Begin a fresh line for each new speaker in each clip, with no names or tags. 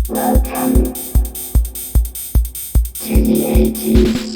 Welcome to the 80s.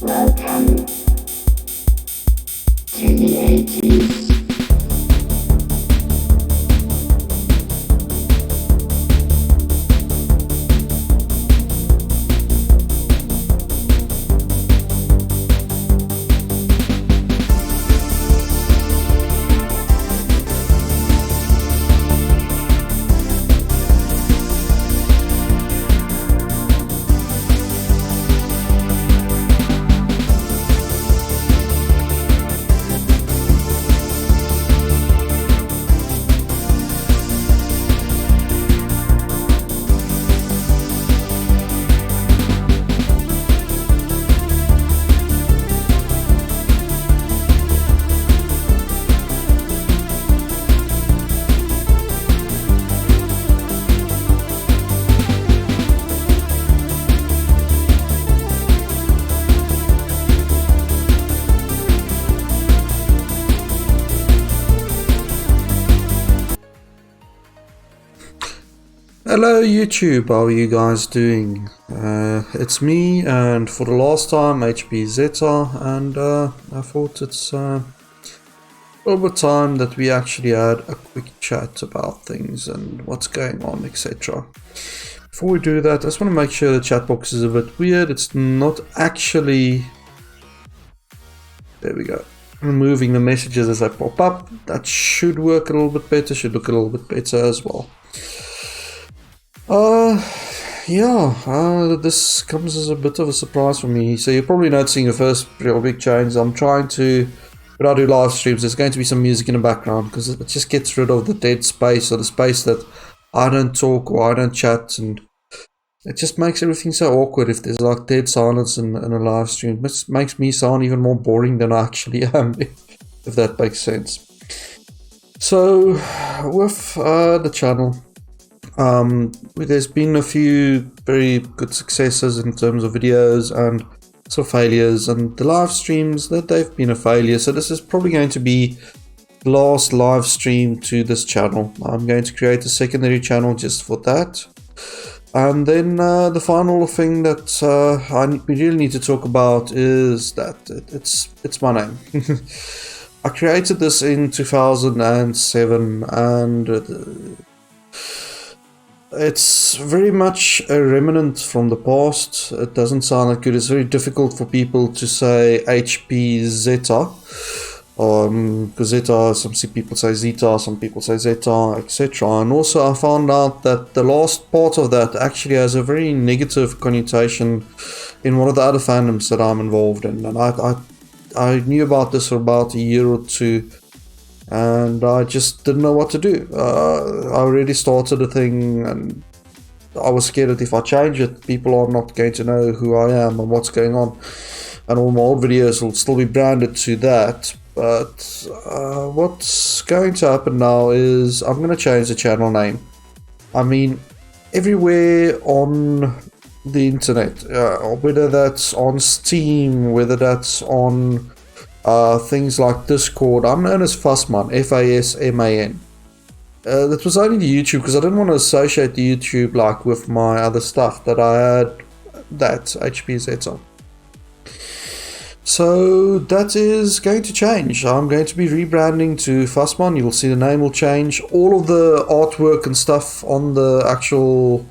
Welcome to the 80s.
Hello YouTube, how are you guys doing? It's me, and for the last time HP Zeta, and I thought it's over time that we actually had a quick chat about things and what's going on, etc. Before we do that, I just want to make sure the chat box is a bit weird. It's not actually... There we go. Removing the messages as they pop up. That should work a little bit better, should look a little bit better as well. This comes as a bit of a surprise for me. So you're probably noticing the first real big change. I'm trying to when I do live streams, there's going to be some music in the background because it just gets rid of the dead space or the space that I don't talk or I don't chat, and it just makes everything so awkward if there's like dead silence in a live stream. It makes me sound even more boring than I actually am, if that makes sense. So with the channel, there's been a few very good successes in terms of videos and some failures, and the live streams that they've been a failure. So this is probably going to be the last live stream to this channel. I'm going to create a secondary channel just for that. And then the final thing that we really need to talk about is that it's my name. I created this in 2007, and it's very much a remnant from the past. It doesn't sound that good. It's very difficult for people to say HP Zeta. Because Zeta, some people say Zeta, some people say Zeta, etc. And also I found out that the last part of that actually has a very negative connotation in one of the other fandoms that I'm involved in. And I knew about this for about a year or two, and I just didn't know what to do. I already started a thing, and I was scared that if I change it, people are not going to know who I am and what's going on. And all my old videos will still be branded to that. But what's going to happen now is I'm going to change the channel name. I mean, everywhere on the internet, whether that's on Steam, whether that's on things like Discord, I'm known as Fussman, Fasman. That was only the YouTube, because I didn't want to associate the YouTube like with my other stuff that I had, that HP Zeta. So that is going to change. I'm going to be rebranding to Fussman. You'll see the name will change. All of the artwork and stuff on the actual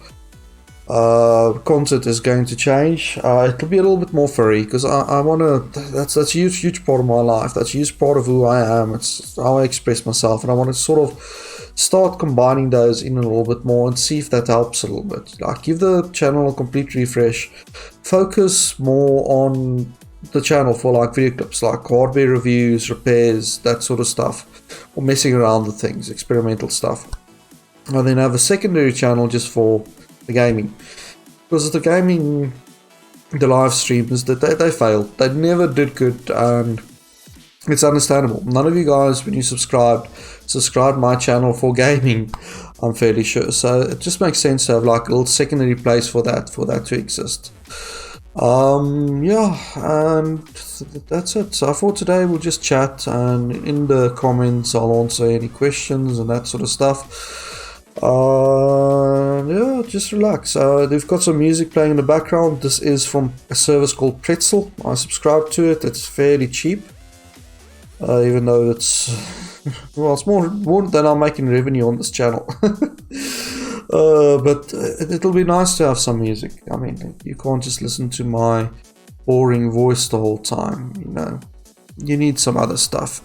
content is going to change. It'll be a little bit more furry, because I want to, that's a huge part of my life. That's a huge part of who I am. It's how I express myself, and I want to sort of start combining those in a little bit more and see if that helps a little bit. Like, give the channel a complete refresh. Focus more on the channel for like video clips, like hardware reviews, repairs, that sort of stuff, or messing around with things, experimental stuff. And then have a secondary channel just for the gaming, because the gaming, the live streams, that they failed. They never did good, and it's understandable. None of you guys, when you subscribe my channel for gaming, I'm fairly sure. So it just makes sense to have like a little secondary place for that to exist. Yeah, and that's it. So for today we'll just chat, and in the comments I'll answer any questions and that sort of stuff. Yeah, just relax. They've got some music playing in the background. This is from a service called Pretzel. I subscribe to it. It's fairly cheap, even though it's well, it's more than I'm making revenue on this channel. But it'll be nice to have some music. I mean, you can't just listen to my boring voice the whole time, you know. You need some other stuff.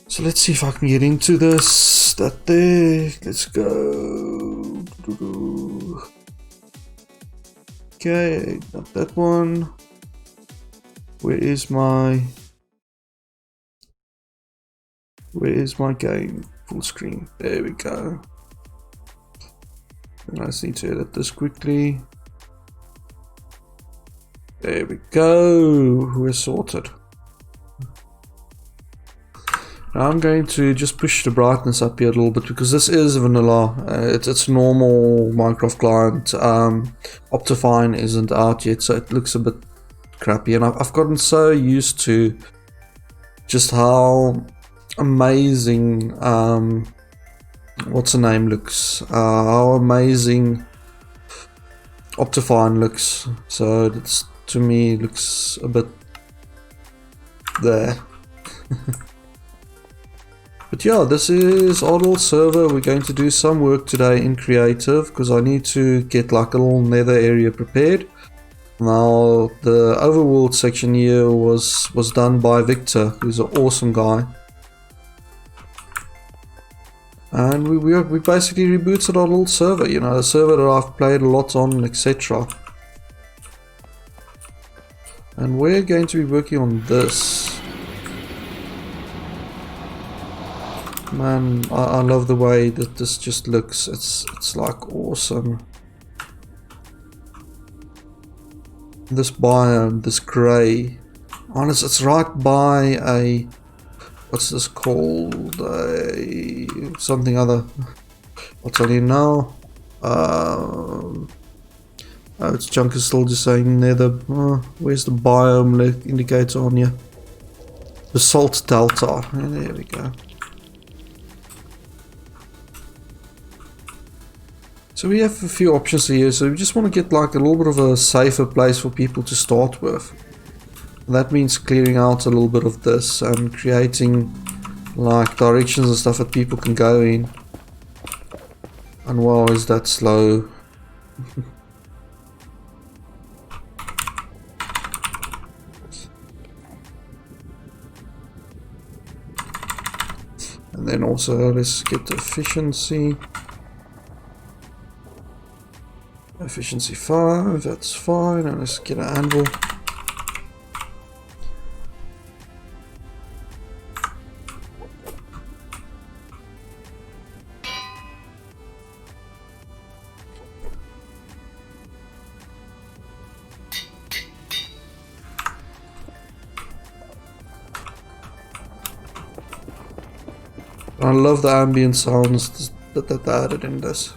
So let's see if I can get into this. That there. Let's go. Okay, not that one. Where is my game? Full screen. There we go. And I just need to edit this quickly. There we go. We're sorted. Now I'm going to just push the brightness up here a little bit, because this is vanilla. It's normal Minecraft client. Optifine isn't out yet, so it looks a bit crappy. And I've gotten so used to just how amazing what's the name looks, how amazing Optifine looks. So that's, to me, looks a bit there. But yeah, this is our little server. We're going to do some work today in creative, because I need to get like a little nether area prepared. Now the overworld section here was done by Victor, who's an awesome guy. And we basically rebooted our little server, you know, a server that I've played a lot on, etc. And we're going to be working on this. Man, I love the way that this just looks. It's like awesome. This biome, this grey. Honest, it's right by a, what's this called? A something other. I'll tell you now. Oh, its junk is still just saying nether. Where's the biome indicator on here? The salt delta. There we go. So we have a few options here. So we just want to get like a little bit of a safer place for people to start with. That means clearing out a little bit of this and creating like directions and stuff that people can go in. And wow, is that slow? And then also let's get the efficiency. Efficiency 5, that's fine, and let's get an anvil. I love the ambient sounds that they added in this.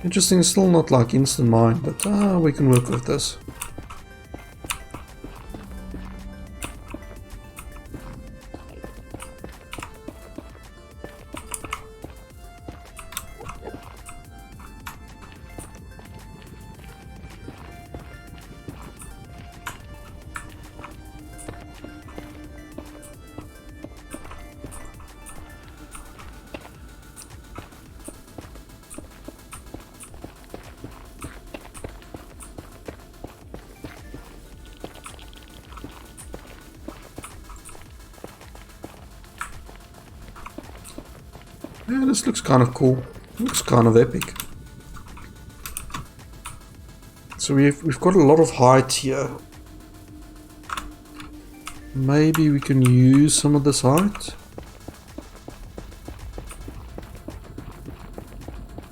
Interesting, it's still not like instant mine, but we can work with this. Yeah, this looks kind of cool. Looks kind of epic. So we've got a lot of height here. Maybe we can use some of this height.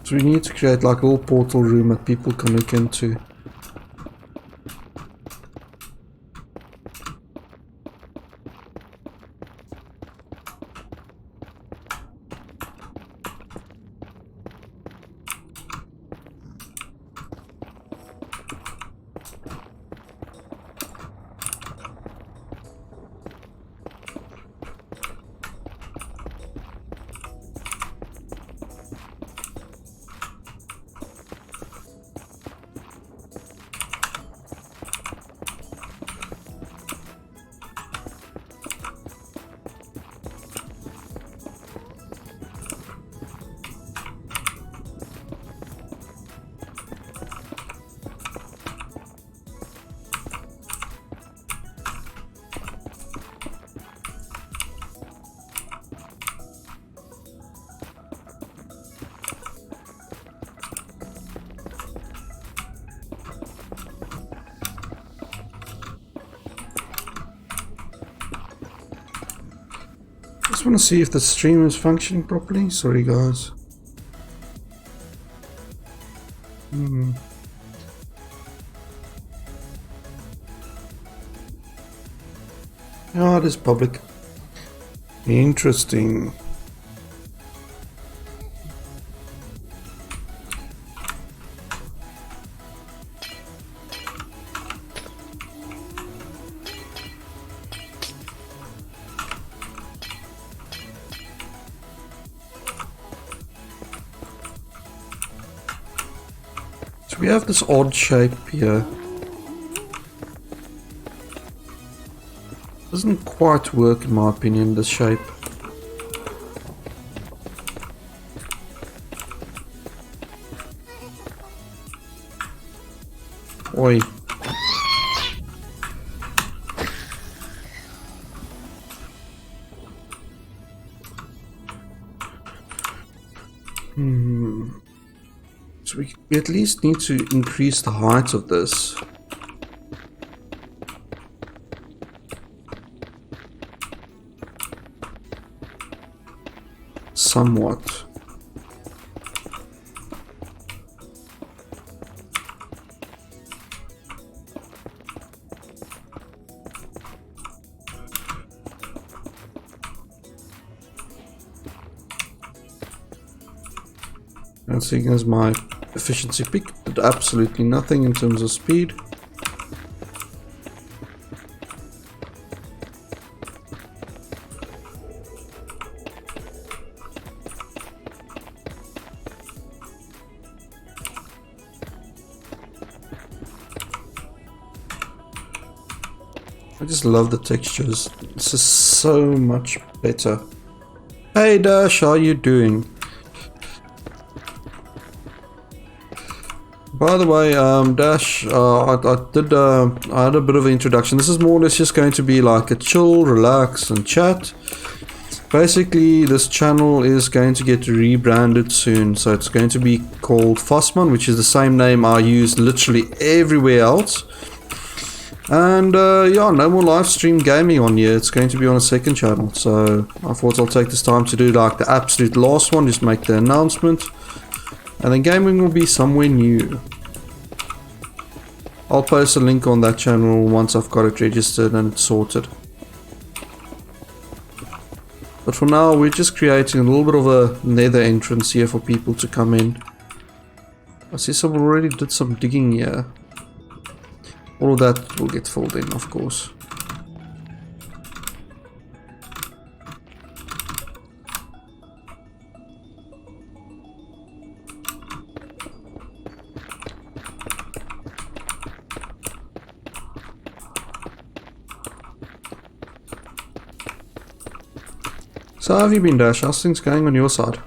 So we need to create like a little portal room that people can look into. Just want to see if the stream is functioning properly. Sorry guys. Oh, it is public. Interesting. So we have this odd shape here. Doesn't quite work in my opinion, this shape. Oi. So we at least need to increase the height of this. somewhat. And seeing as my efficiency peak did absolutely nothing in terms of speed. I just love the textures. This is so much better. Hey Dash, how are you doing? By the way, Dash, I had a bit of an introduction. This is more or less just going to be like a chill, relax, and chat. Basically, this channel is going to get rebranded soon, so it's going to be called Fossman, which is the same name I use literally everywhere else. And yeah, no more live stream gaming on here. It's going to be on a second channel, so I thought I'll take this time to do like the absolute last one, just make the announcement. And then gaming will be somewhere new. I'll post a link on that channel once I've got it registered and it's sorted. But for now, we're just creating a little bit of a nether entrance here for people to come in. I see someone already did some digging here. All of that will get filled in, of course. So how have you been, Dash? How's things going on your side?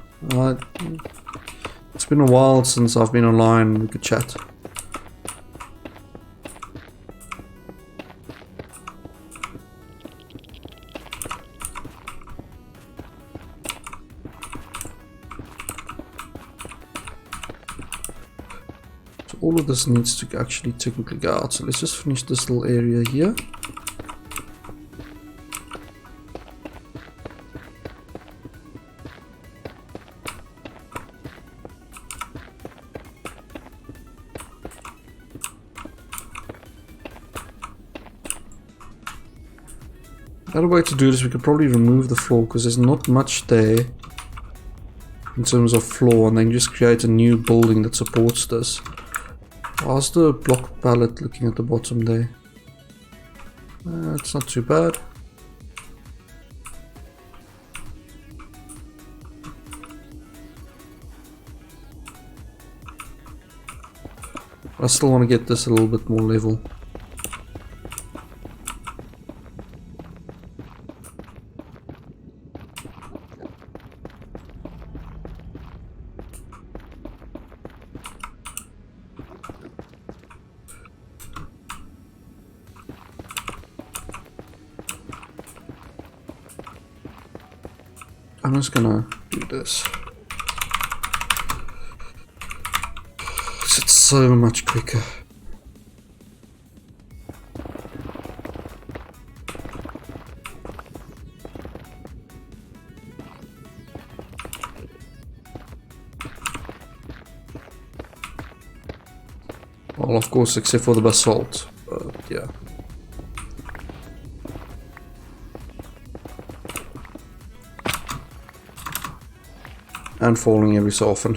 It's been a while since I've been online and we could chat. So all of this needs to actually technically go out. So let's just finish this little area here. Another way to do this, we could probably remove the floor because there's not much there in terms of floor, and then just create a new building that supports this. How's the block palette looking at the bottom there? It's not too bad. I still want to get this a little bit more level. I'm just gonna do this. It's so much quicker. Well, of course, except for the basalt, but yeah. And falling every so often.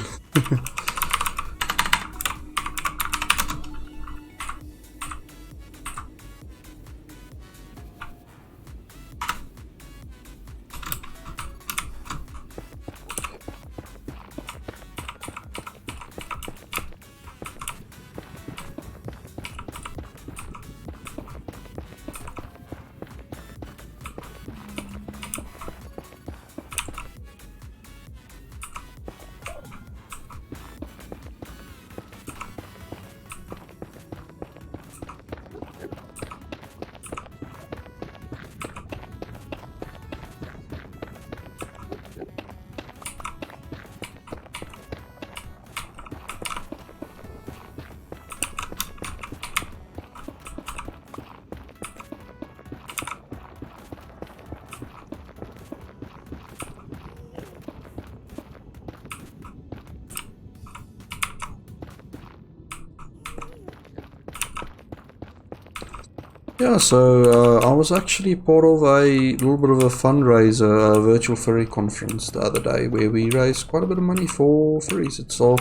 Yeah, so I was actually part of a little bit of a fundraiser, a virtual furry conference the other day, where we raised quite a bit of money for furries. It's our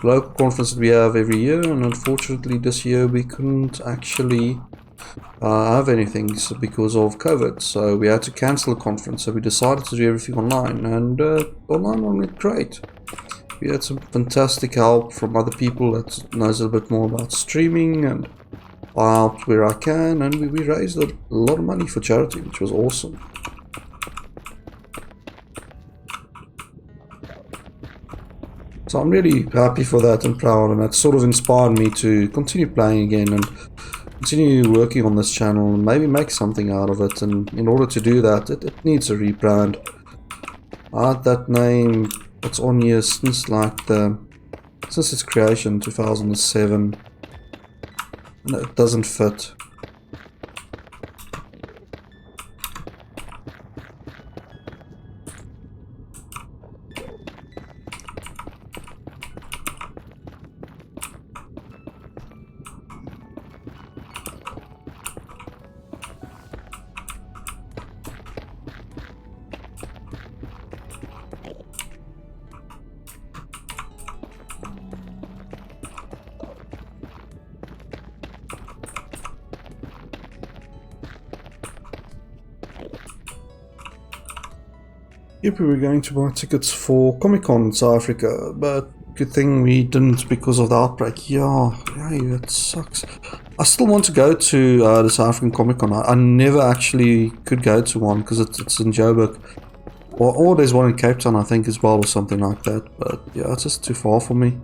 local conference that we have every year, and unfortunately this year we couldn't actually have anything because of COVID, so we had to cancel the conference. So we decided to do everything online, and online went great. We had some fantastic help from other people that knows a bit more about streaming, and I helped where I can, and we raised a lot of money for charity, which was awesome. So I'm really happy for that and proud, and that sort of inspired me to continue playing again and continue working on this channel and maybe make something out of it. And in order to do that, it needs a rebrand. I had that name that's on here since its creation, 2007. And it doesn't fit. Yep, we were going to buy tickets for Comic-Con in South Africa, but good thing we didn't because of the outbreak. Yeah, that sucks. I still want to go to the South African Comic-Con. I never actually could go to one because it's in Joburg. Or there's one in Cape Town, I think, as well, or something like that. But yeah, it's just too far for me.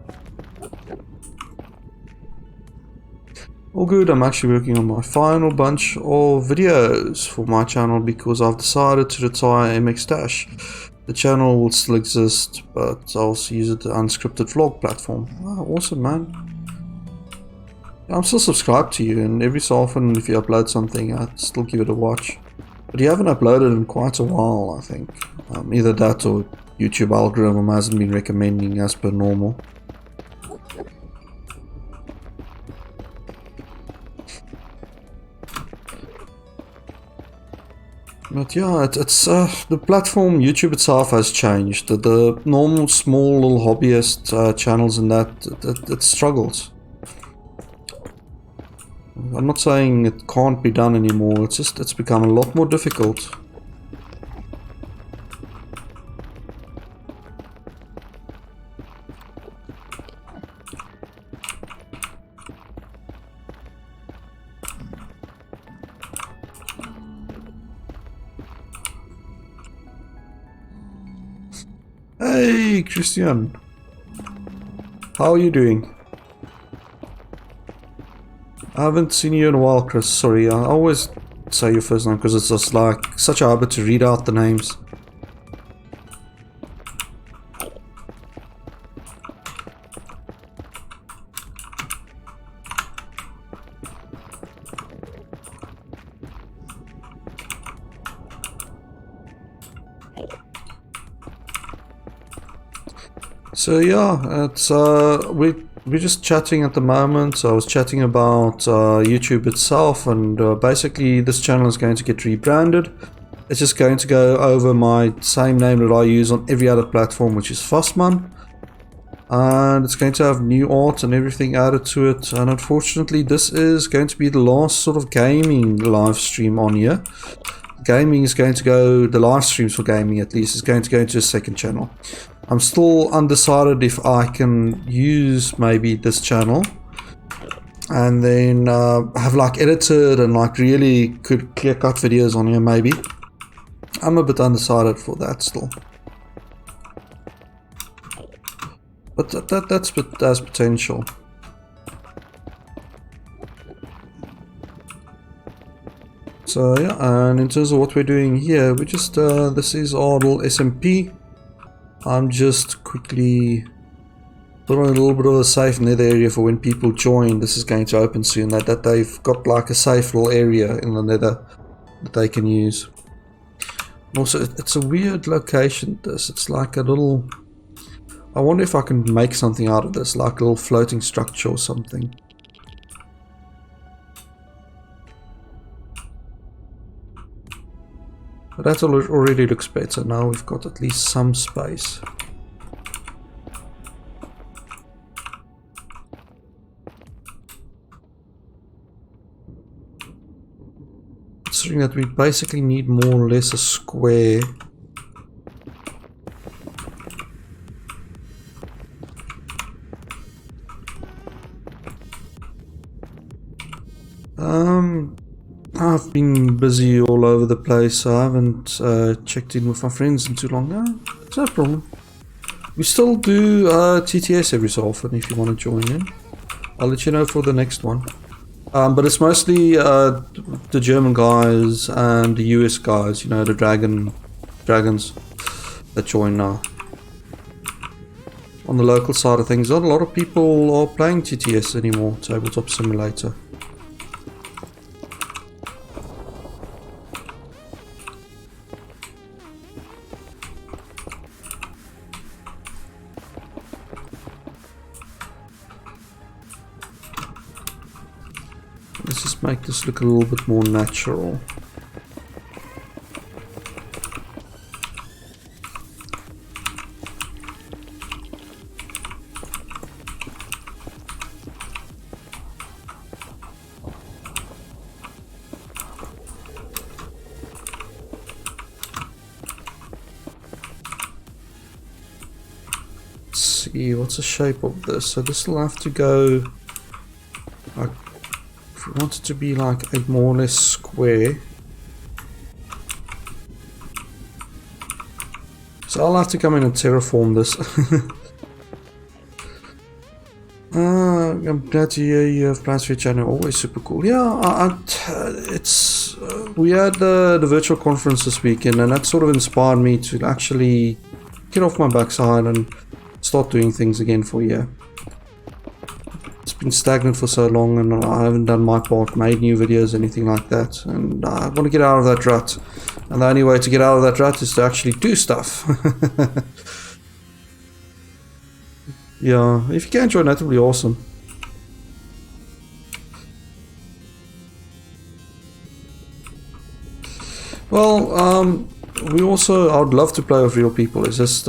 All good, I'm actually working on my final bunch of videos for my channel because I've decided to retire MX Dash. The channel will still exist, but I'll also use it as an unscripted vlog platform. Oh, awesome, man. I'm still subscribed to you, and every so often if you upload something, I'd still give it a watch. But you haven't uploaded in quite a while, I think. Either that or YouTube algorithm hasn't been recommending as per normal. But yeah, it's the platform YouTube itself has changed. The normal small little hobbyist channels and that it struggles. I'm not saying it can't be done anymore. It's become a lot more difficult. Hey, Christian. How are you doing? I haven't seen you in a while, Chris. Sorry, I always say your first name because it's just like such a habit to read out the names. So yeah, it's we're just chatting at the moment. So I was chatting about YouTube itself, and basically this channel is going to get rebranded. It's just going to go over my same name that I use on every other platform, which is Fussman. And it's going to have new art and everything added to it. And unfortunately, this is going to be the last sort of gaming live stream on here. Gaming is going to go, the live streams for gaming at least, is going to go into a second channel. I'm still undecided if I can use maybe this channel and then have like edited and like really good clear cut videos on here maybe. I'm a bit undecided for that still. But that's potential. So yeah, and in terms of what we're doing here, we just this is our little SMP. I'm just quickly putting a little bit of a safe nether area for when people join. This is going to open soon. That they've got like a safe little area in the nether that they can use. Also, it's a weird location. It's like a little. I wonder if I can make something out of this, like a little floating structure or something. That already looks better. Now we've got at least some space. Considering that we basically need more or less a square. I've been busy all over the place, so I haven't checked in with my friends in too long. No, it's no problem. We still do TTS every so often if you want to join in. I'll let you know for the next one. But it's mostly the German guys and the US guys, you know, the dragons that join now. On the local side of things, not a lot of people are playing TTS anymore, Tabletop Simulator. Let's just make this look a little bit more natural. Let's see, what's the shape of this? So this will have to go like, if we want it to be like a more or less square. So I'll have to come in and terraform this. I'm glad to hear you have plans for your channel. Always super cool. Yeah, it's we had the virtual conference this weekend, and that sort of inspired me to actually get off my backside and start doing things again for a year. It's been stagnant for so long, and I haven't done my part, made new videos, anything like that, and I want to get out of that rut. And the only way to get out of that rut is to actually do stuff. Yeah, if you can join, that would be awesome. Well, we also, I would love to play with real people. It's just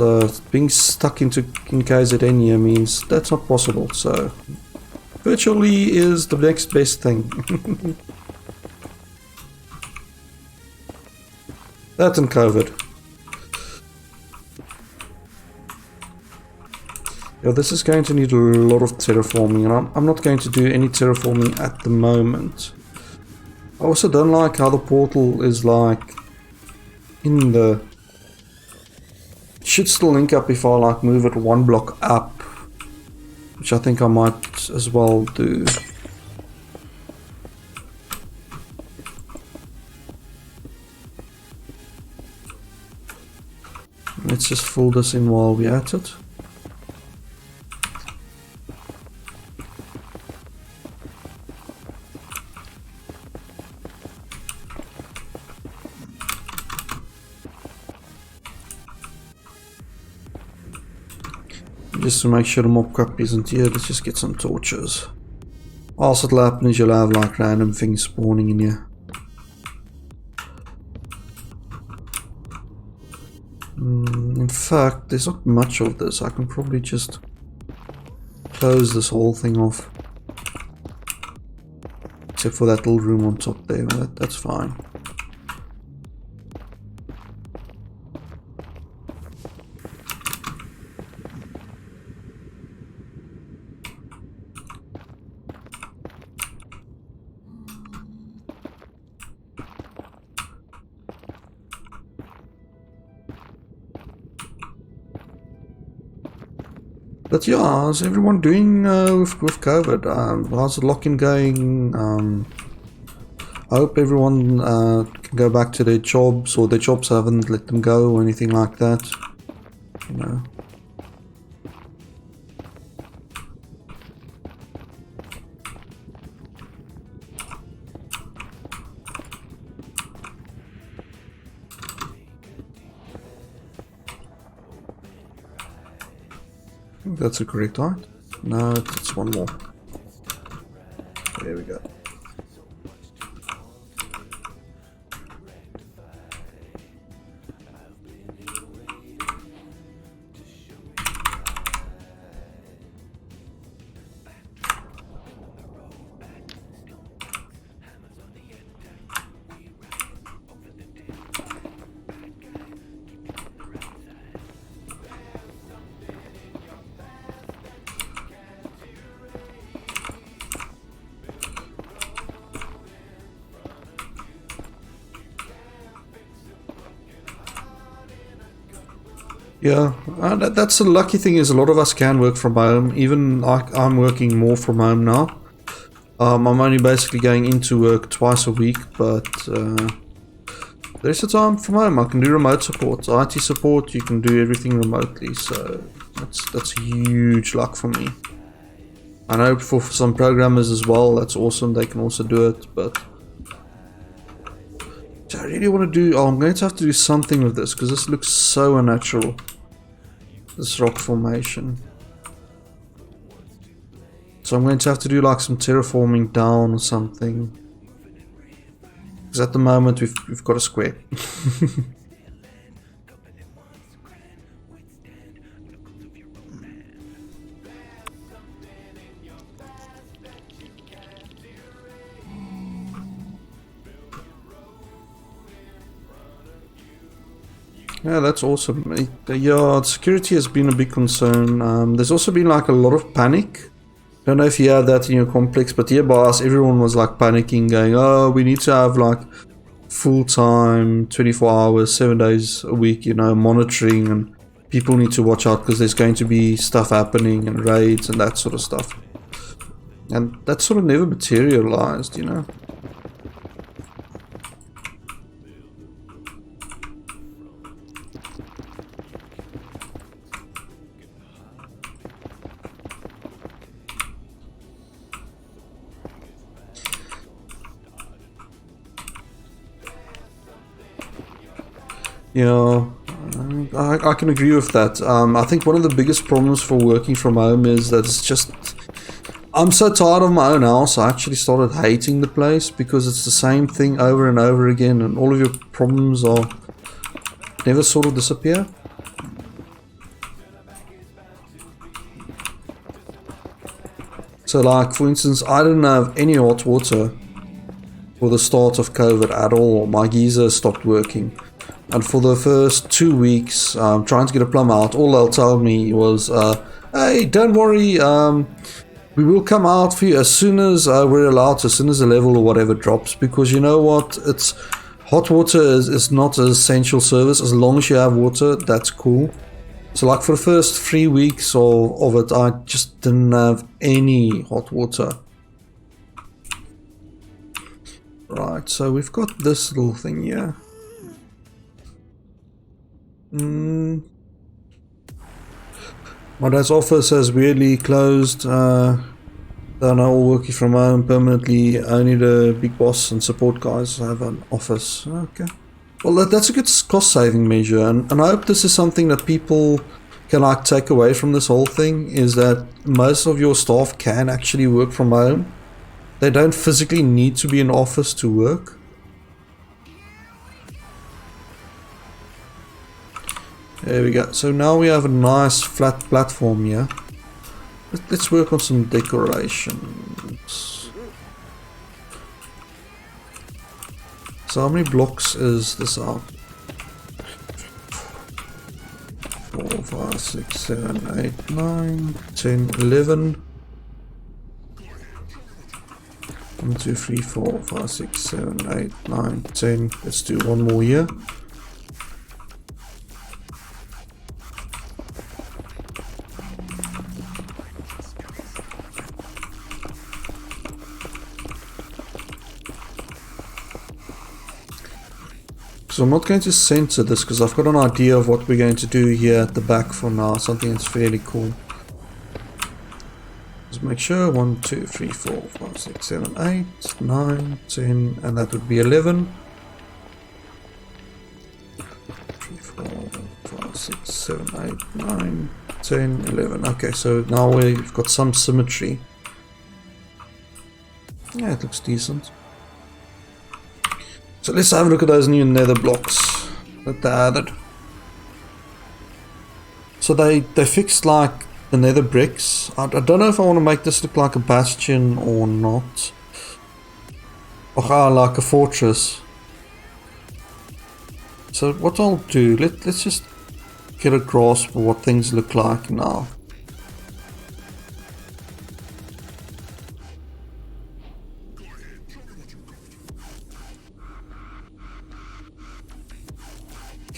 being stuck in KZN here means that's not possible. So virtually is the next best thing. That and COVID. Yeah, this is going to need a lot of terraforming, and I'm not going to do any terraforming at the moment. I also don't like how the portal is like in the... It should still link up if I like move it one block up, which I think I might as well do. Let's just fill this in while we're at it. Just to make sure the mob cup isn't here, let's just get some torches. Also, what'll happen is you'll have like random things spawning in here. In fact, there's not much of this. I can probably just close this whole thing off. Except for that little room on top there, but that's fine. But yeah, how's everyone doing with COVID? How's the lock-in going? I hope everyone can go back to their jobs, or their jobs haven't let them go or anything like that. You know. I think that's a correct height. No, it's one more. There we go. Yeah, that's the lucky thing is a lot of us can work from home. Even I'm working more from home now. I'm only basically going into work twice a week, but there's the time from home. I can do remote support, IT support. You can do everything remotely, so that's huge luck for me. I know for some programmers as well, that's awesome. They can also do it, but I really want to do. Oh, I'm going to have to do something with this because this looks so unnatural. This rock formation. So I'm going to have to do like some terraforming down or something. Because at the moment we've got a square. Yeah, that's awesome. Yeah, security has been a big concern. There's also been like a lot of panic. Don't know if you have that in your complex, but here by us, everyone was like panicking, going, "Oh, we need to have like full-time, 24 hours, 7 days a week, monitoring, and people need to watch out because there's going to be stuff happening and raids and that sort of stuff." And that sort of never materialized. Yeah, I can agree with that. I think one of the biggest problems for working from home is that it's just... I'm so tired of my own house, I actually started hating the place because it's the same thing over and over again and all of your problems are never sort of disappear. So like, for instance, I didn't have any hot water for the start of COVID at all. My geyser stopped working. And for the first 2 weeks, trying to get a plumber out, all they'll tell me was, hey, don't worry, we will come out for you as soon as we're allowed, as soon as the level or whatever drops, because you know what, it's hot water is not an essential service. As long as you have water, that's cool. So like for the first 3 weeks of it, I just didn't have any hot water. Right, so we've got this little thing here. My dad's office has weirdly closed. They're now all working from home permanently. Only the big boss and support guys have an office. Okay. Well, that's a good cost-saving measure, and I hope this is something that people can like take away from this whole thing, is that most of your staff can actually work from home. They don't physically need to be in office to work. There we go. So now we have a nice flat platform here. Let's work on some decorations. So how many blocks is this out? 4, 5, 6, 7, 8, 9, 10, 11. 1, 2, 3, 4, 5, 6, 7, 8, 9, 10. Let's do one more here. So I'm not going to center this because I've got an idea of what we're going to do here at the back for now, something that's fairly cool. Just make sure 1, 2, 3, 4, 5, 6, 7, 8, 9, 10, and that would be 11. 3, 4, 5, 6, 7, 8, 9, 10, 11. Okay, so now we've got some symmetry. Yeah, it looks decent. So let's have a look at those new nether blocks that they added. So they fixed like the nether bricks. I don't know if I want to make this look like a bastion or not. Or like a fortress. So what I'll do, let's just get a grasp of what things look like now.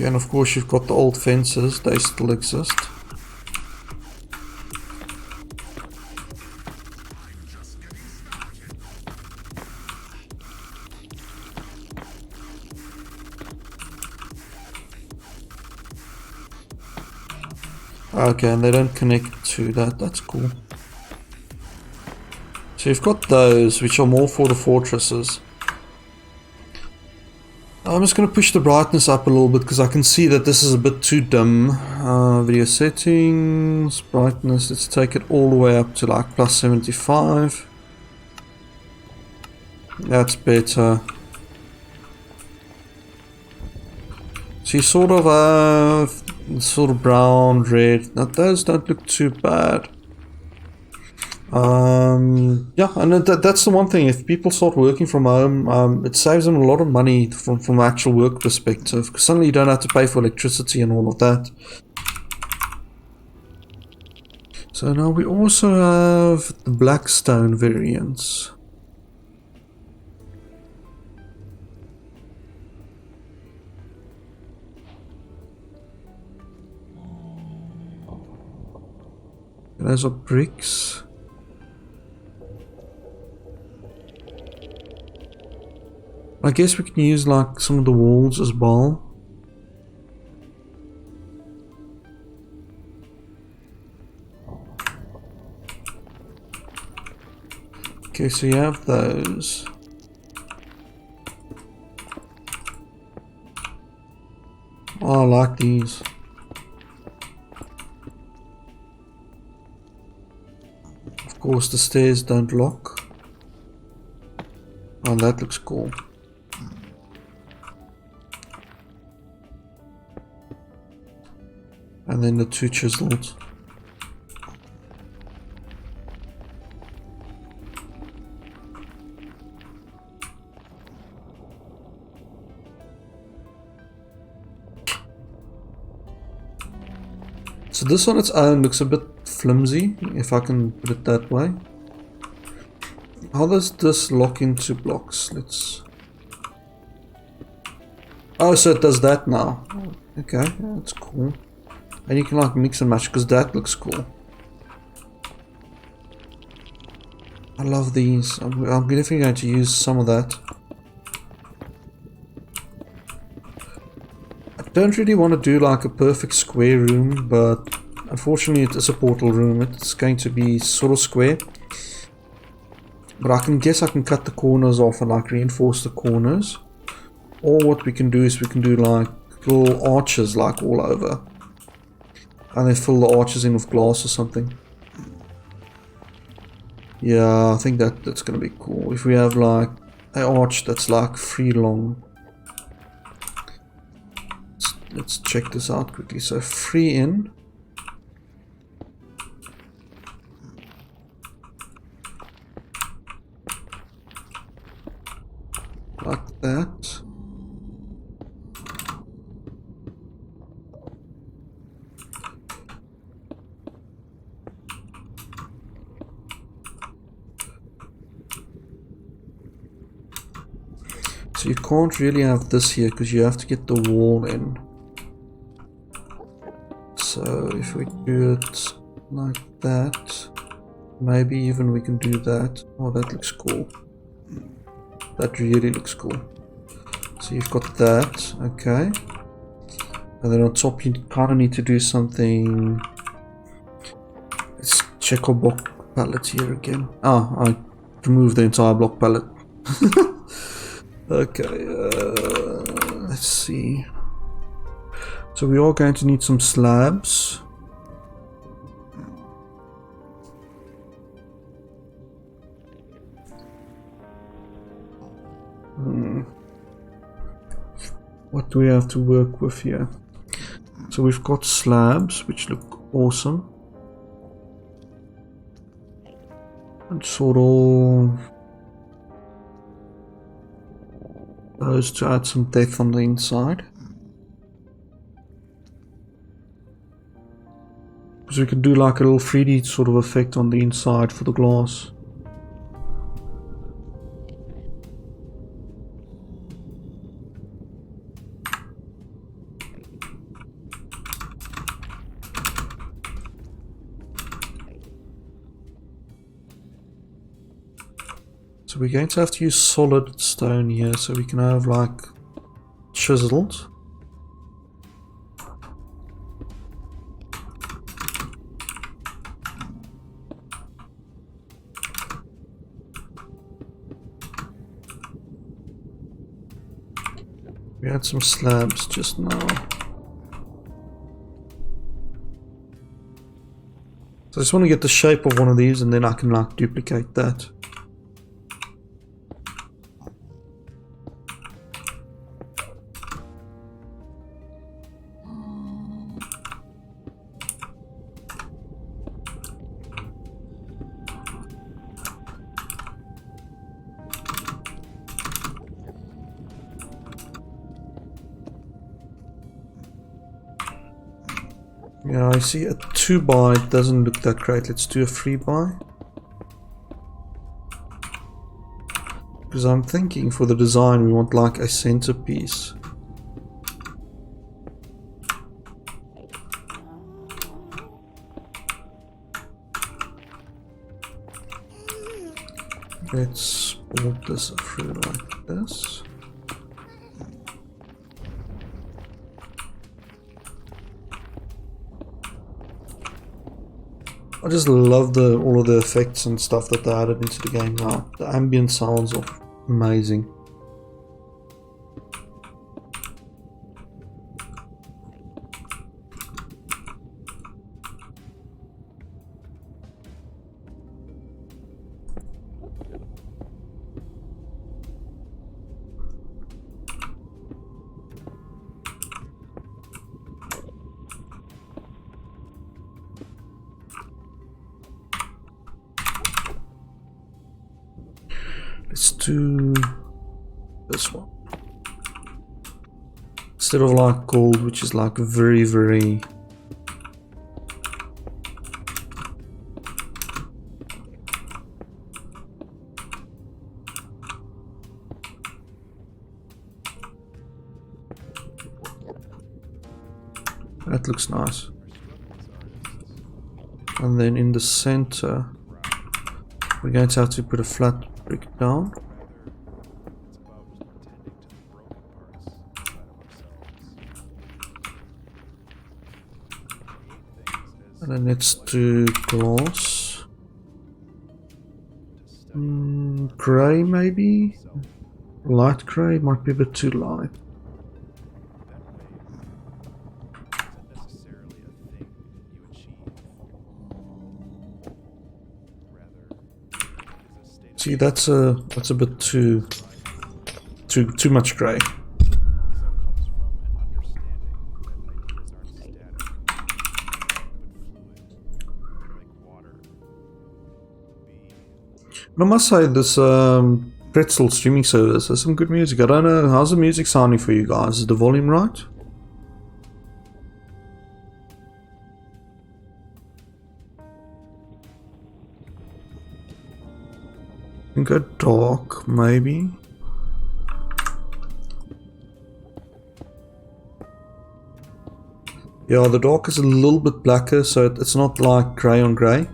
Okay, and of course you've got the old fences, they still exist. Okay, and they don't connect to that, that's cool. So you've got those, which are more for the fortresses. I'm just going to push the brightness up a little bit because I can see that this is a bit too dim. Video settings, brightness, let's take it all the way up to like plus 75. That's better. So you sort of have sort of brown, red. Now those don't look too bad. Yeah, and that's the one thing. If people start working from home, it saves them a lot of money from actual work perspective. Because suddenly you don't have to pay for electricity and all of that. So now we also have the Blackstone variants. Those are bricks. I guess we can use like some of the walls as well. Okay, so you have those. Oh, I like these. Of course, the stairs don't lock. Oh, that looks cool. And then the two chisels. So this on its own looks a bit flimsy, if I can put it that way. How does this lock into blocks? Let's... Oh, so it does that now. Okay, that's cool. And you can like mix and match because that looks cool. I love these. I'm definitely going to use some of that. I don't really want to do like a perfect square room, but unfortunately it is a portal room. It's going to be sort of square. But I can guess I can cut the corners off and like reinforce the corners. Or what we can do is we can do like little arches like all over. And then fill the arches in with glass or something. Yeah, I think that's gonna be cool. If we have like an arch that's like 3 long. Let's check this out quickly. So 3 in. Like that. So you can't really have this here because you have to get the wall in. So if we do it like that, maybe even we can do that. Oh, that looks cool. That really looks cool. So you've got that, okay. And then on top you kind of need to do something. Let's check our block palette here again. Ah, I removed the entire block palette. Okay, let's see. So we are going to need some slabs. What do we have to work with here? So we've got slabs, which look awesome. And sort of those to add some depth on the inside. Because we can do like a little 3D sort of effect on the inside for the glass. So we're going to have to use solid stone here so we can have like chiseled. We had some slabs just now. So I just want to get the shape of one of these and then I can like duplicate that. Yeah, I see a 2 by doesn't look that great. Let's do a 3 by. Because I'm thinking for the design we want like a centerpiece. Let's pull this through like this. I just love all of the effects and stuff that they added into the game now. The ambient sounds are amazing. Let's do this one. Instead of like gold, which is like very, very... That looks nice. And then in the center, we're going to have to put a flat brick down. And then let's do glass. Grey maybe? Light grey might be a bit too light. See, that's a bit too much grey. And I must say, this Pretzel streaming service has some good music. I don't know, how's the music sounding for you guys? Is the volume right? I think a dark, maybe. Yeah, the dark is a little bit blacker, so it's not like grey on grey.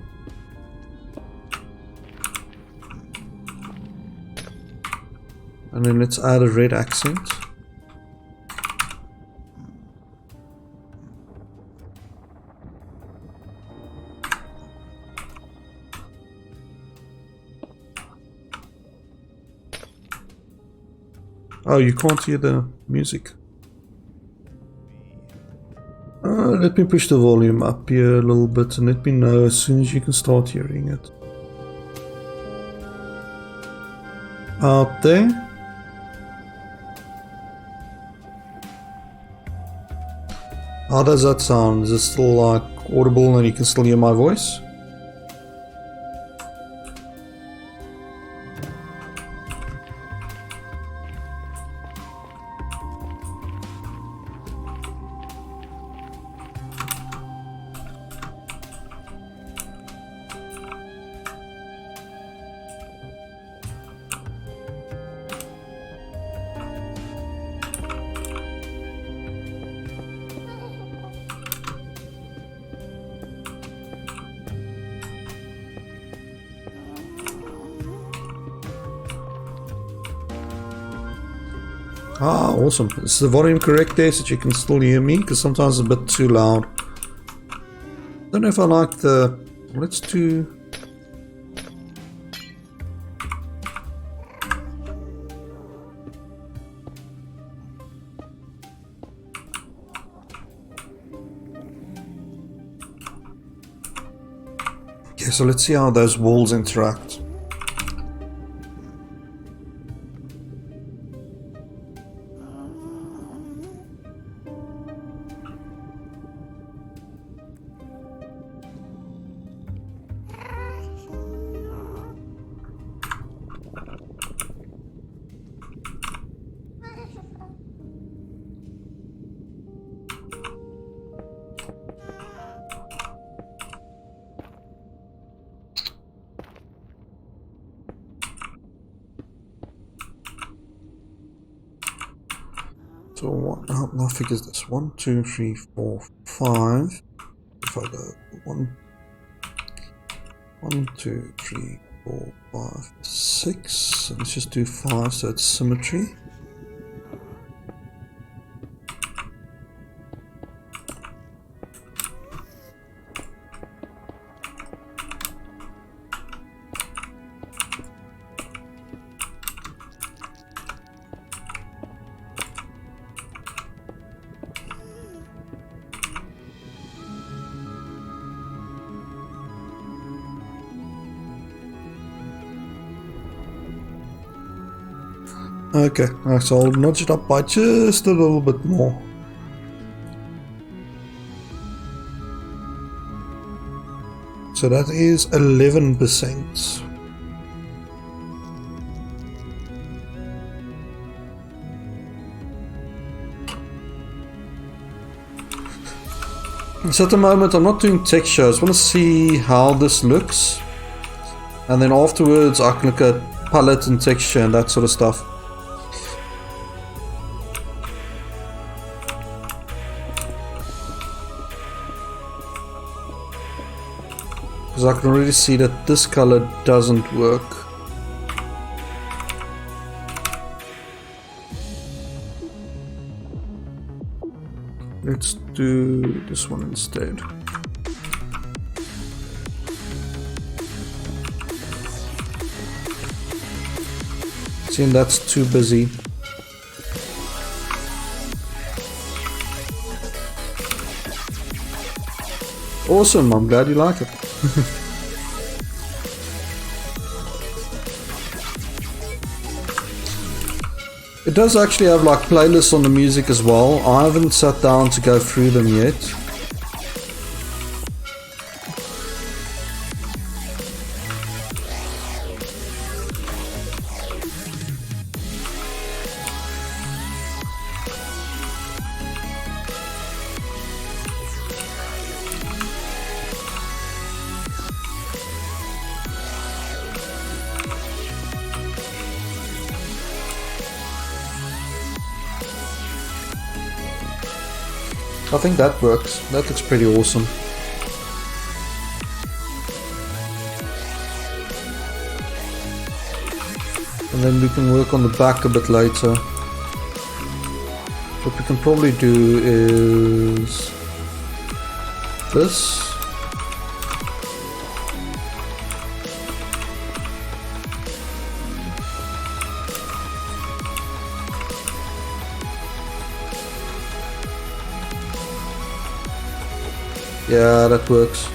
And then let's add a red accent. Oh, you can't hear the music. Let me push the volume up here a little bit and let me know as soon as you can start hearing it. Out there. How does that sound? Is it still like audible and you can still hear my voice? Ah, awesome. Is the volume correct there so that you can still hear me? Because sometimes it's a bit too loud. Don't know if I like the... Let's do... Okay, so let's see how those walls interact. So what now figures this 1, 2, 3, 4, 5. If I go 1, 2, 3, 4, 5, 6. So let's just do 5 so it's symmetry. Okay, so I'll nudge it up by just a little bit more. So that is 11%. So at the moment I'm not doing texture, I just want to see how this looks. And then afterwards I can look at palette and texture and that sort of stuff. Because I can already see that this color doesn't work. Let's do this one instead. See, that's too busy. Awesome, I'm glad you like it. It does actually have like playlists on the music as well. I haven't sat down to go through them yet. I think that works. That looks pretty awesome. And then we can work on the back a bit later. What we can probably do is this. Yeah, that works.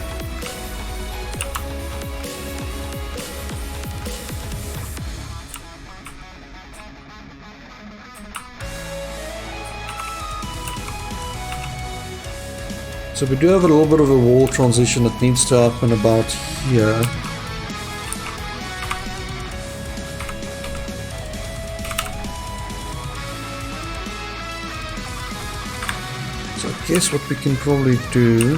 So we do have a little bit of a wall transition that needs to happen about here. So I guess what we can probably do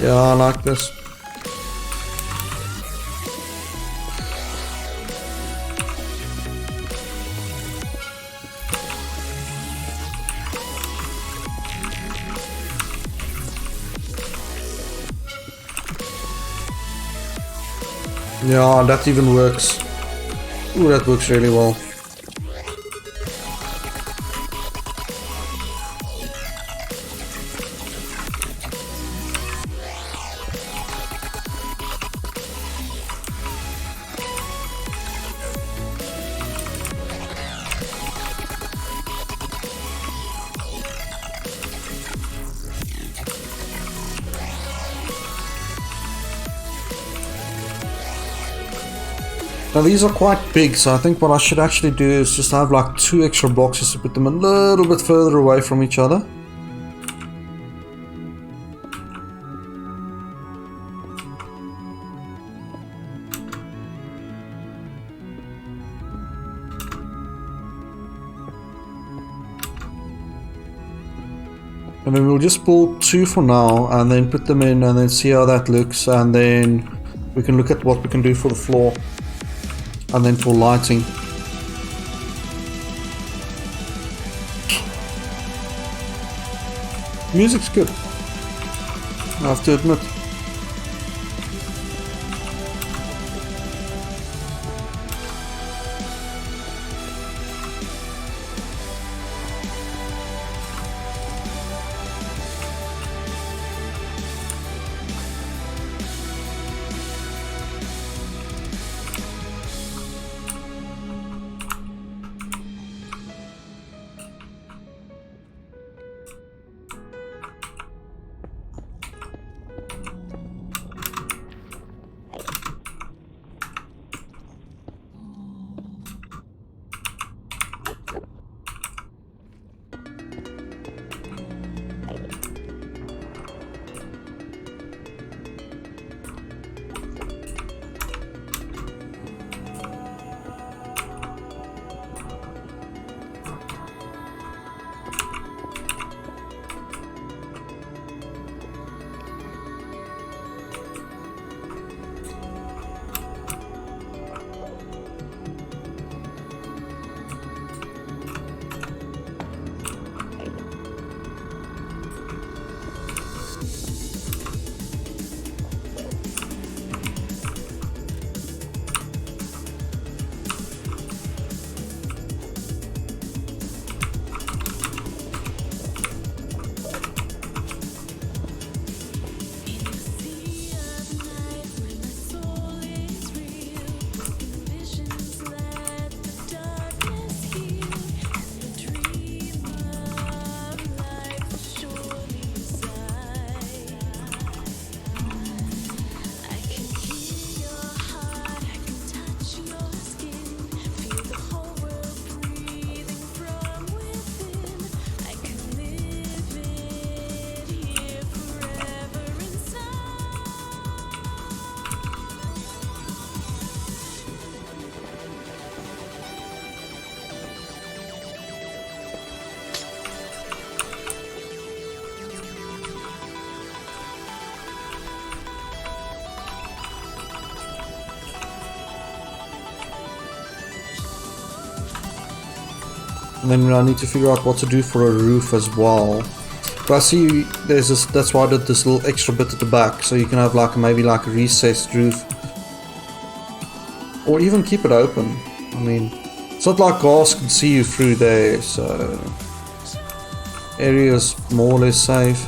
Yeah, I like this. Yeah, that even works. Ooh, that works really well. Now these are quite big, so I think what I should actually do is just have like 2 extra blocks just to put them a little bit further away from each other. And then we'll just pull 2 for now and then put them in and then see how that looks, and then we can look at what we can do for the floor and then for lighting. Music's good, I have to admit. And then I need to figure out what to do for a roof as well. But I see there's this, that's why I did this little extra bit at the back, so you can have like maybe like a recessed roof. Or even keep it open. I mean, it's not like guards can see you through there, so area's more or less safe.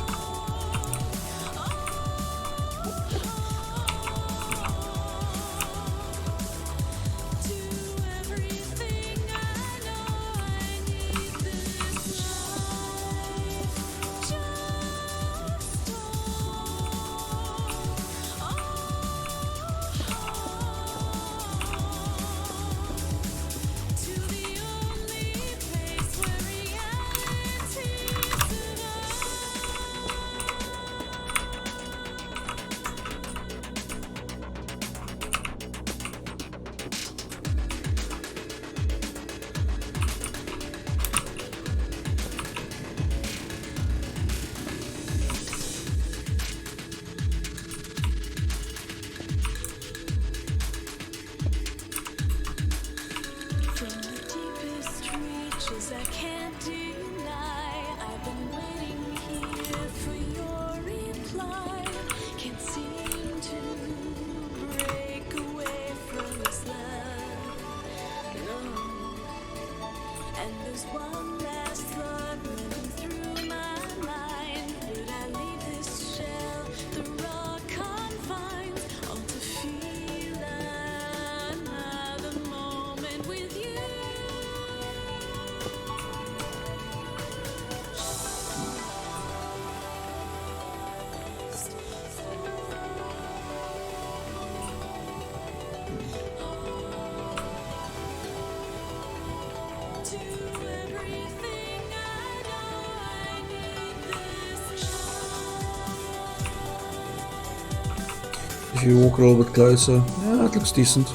If you walk a little bit closer, yeah, it looks decent.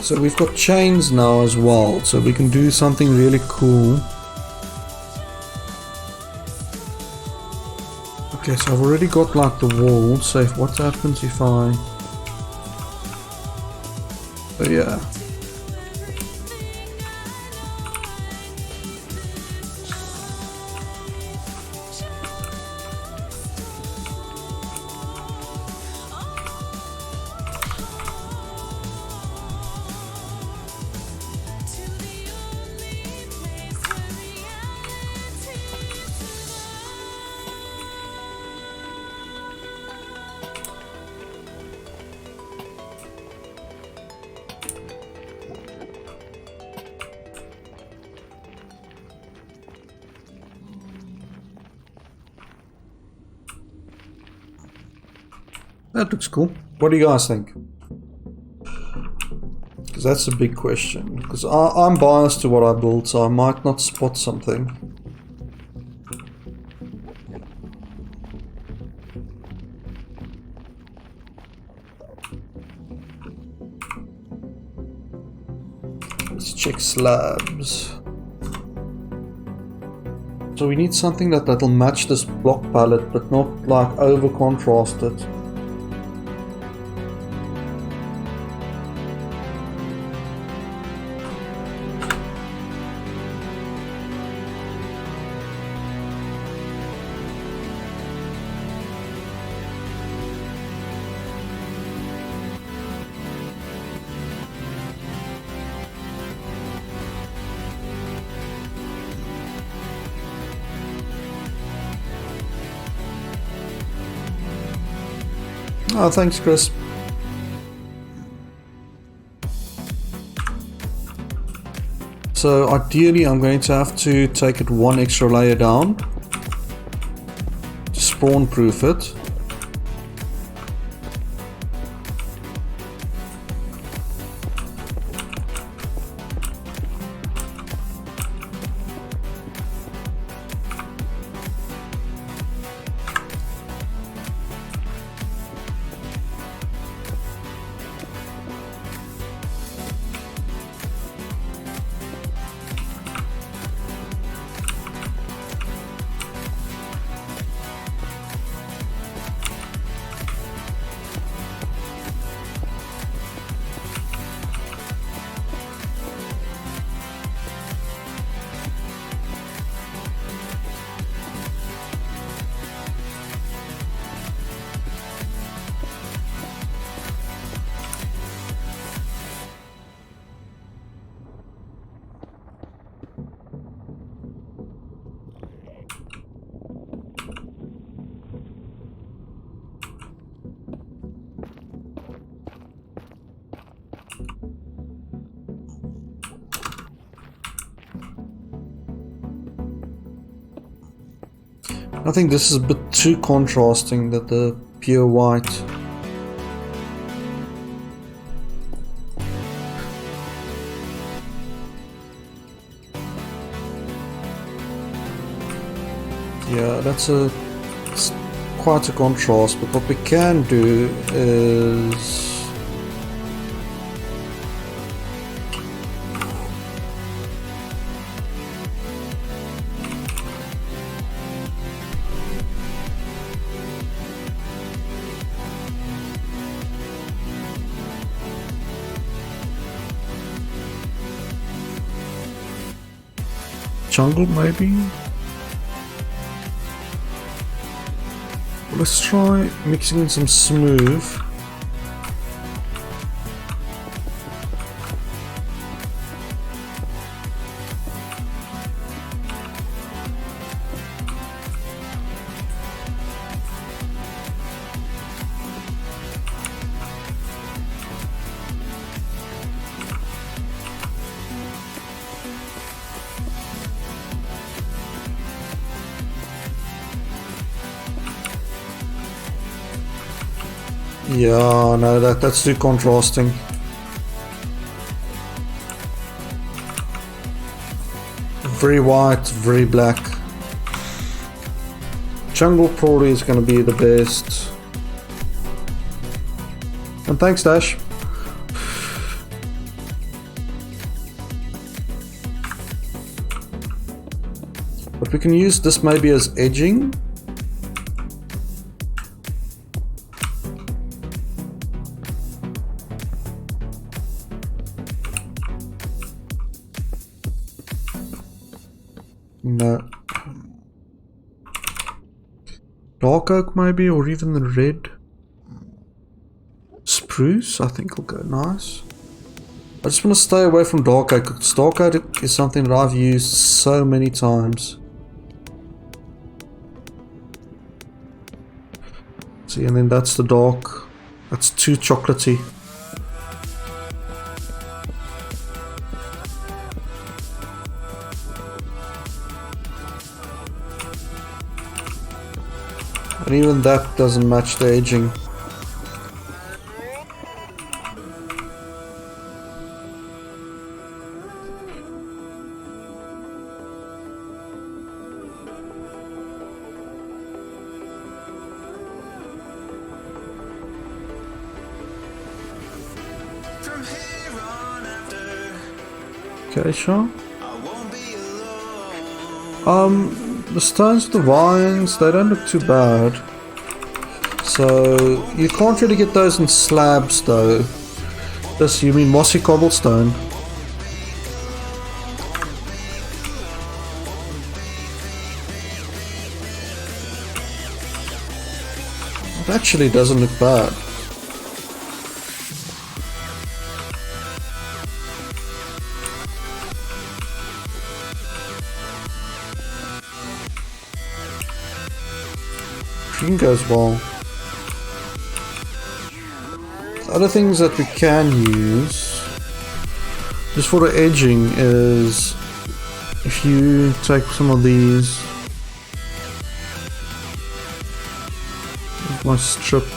So we've got chains now as well, so we can do something really cool. Okay, so I've already got like the wall, so what happens if I... So yeah. That looks cool. What do you guys think? Because that's a big question. Because I'm biased to what I built, so I might not spot something. Let's check slabs. So we need something that'll match this block palette, but not like over contrast it. Oh, thanks, Chris. So ideally I'm going to have to take it one extra layer down to spawn proof it. I think this is a bit too contrasting, that the pure white. Yeah, it's quite a contrast, but what we can do is jungle maybe? Let's try mixing in some smooth. Yeah, no, that's too contrasting. very white, very black. Jungle probably is going to be the best. And thanks, Dash. But we can use this maybe as edging. No. Dark oak maybe, or even the red. Spruce, I think will go nice. I just want to stay away from dark oak, because dark oak is something that I've used so many times. See, and then that's the dark. That's too chocolatey. And even that doesn't match the edging. Okay, sure. The stones with the vines, they don't look too bad. So, you can't really get those in slabs though. This, you mean mossy cobblestone? It actually doesn't look bad. Green goes well. The other things that we can use just for the edging is if you take some of these, my stripped.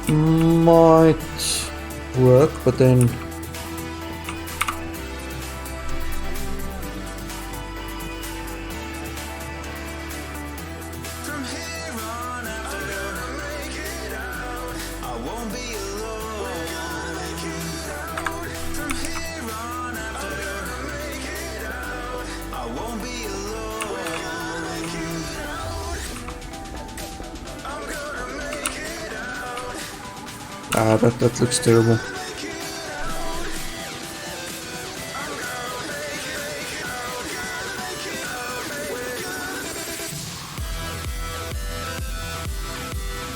Might work, but then that looks terrible.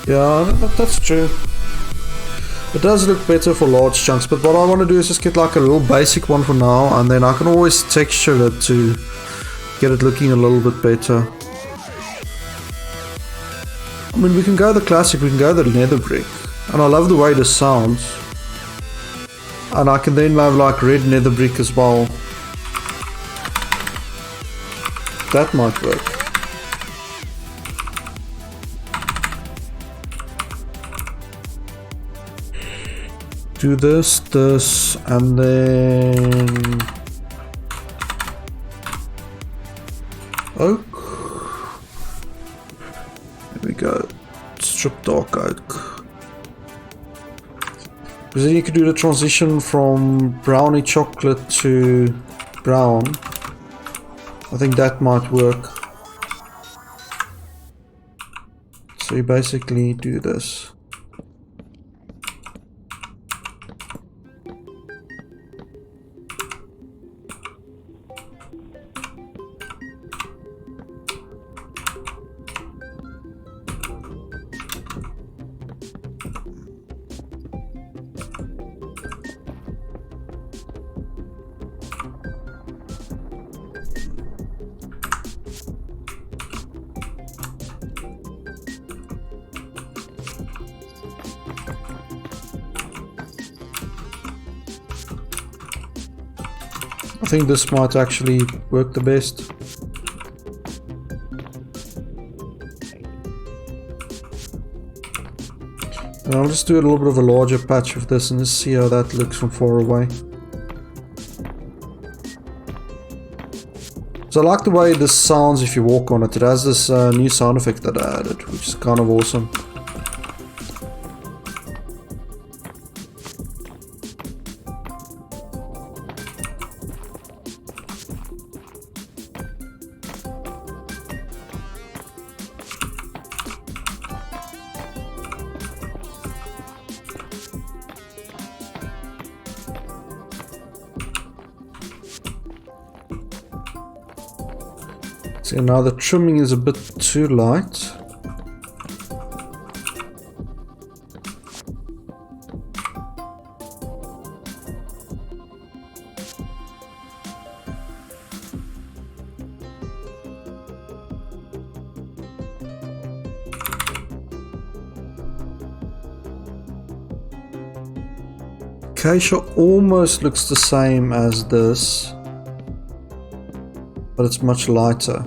Yeah, that's true. It does look better for large chunks, but what I want to do is just get like a real basic one for now, and then I can always texture it to get it looking a little bit better. I mean, we can go the classic, we can go the nether brick. And I love the way this sounds. And I can then have like red nether brick as well. That might work. Do this, and then oak. There we go. Strip dark oak. Because then you could do the transition from brownie chocolate to brown. I think that might work. So you basically do this. I think this might actually work the best. And I'll just do a little bit of a larger patch of this and just see how that looks from far away. So I like the way this sounds if you walk on it. It has this new sound effect that I added, which is kind of awesome. See, now the trimming is a bit too light. Acacia almost looks the same as this, but it's much lighter.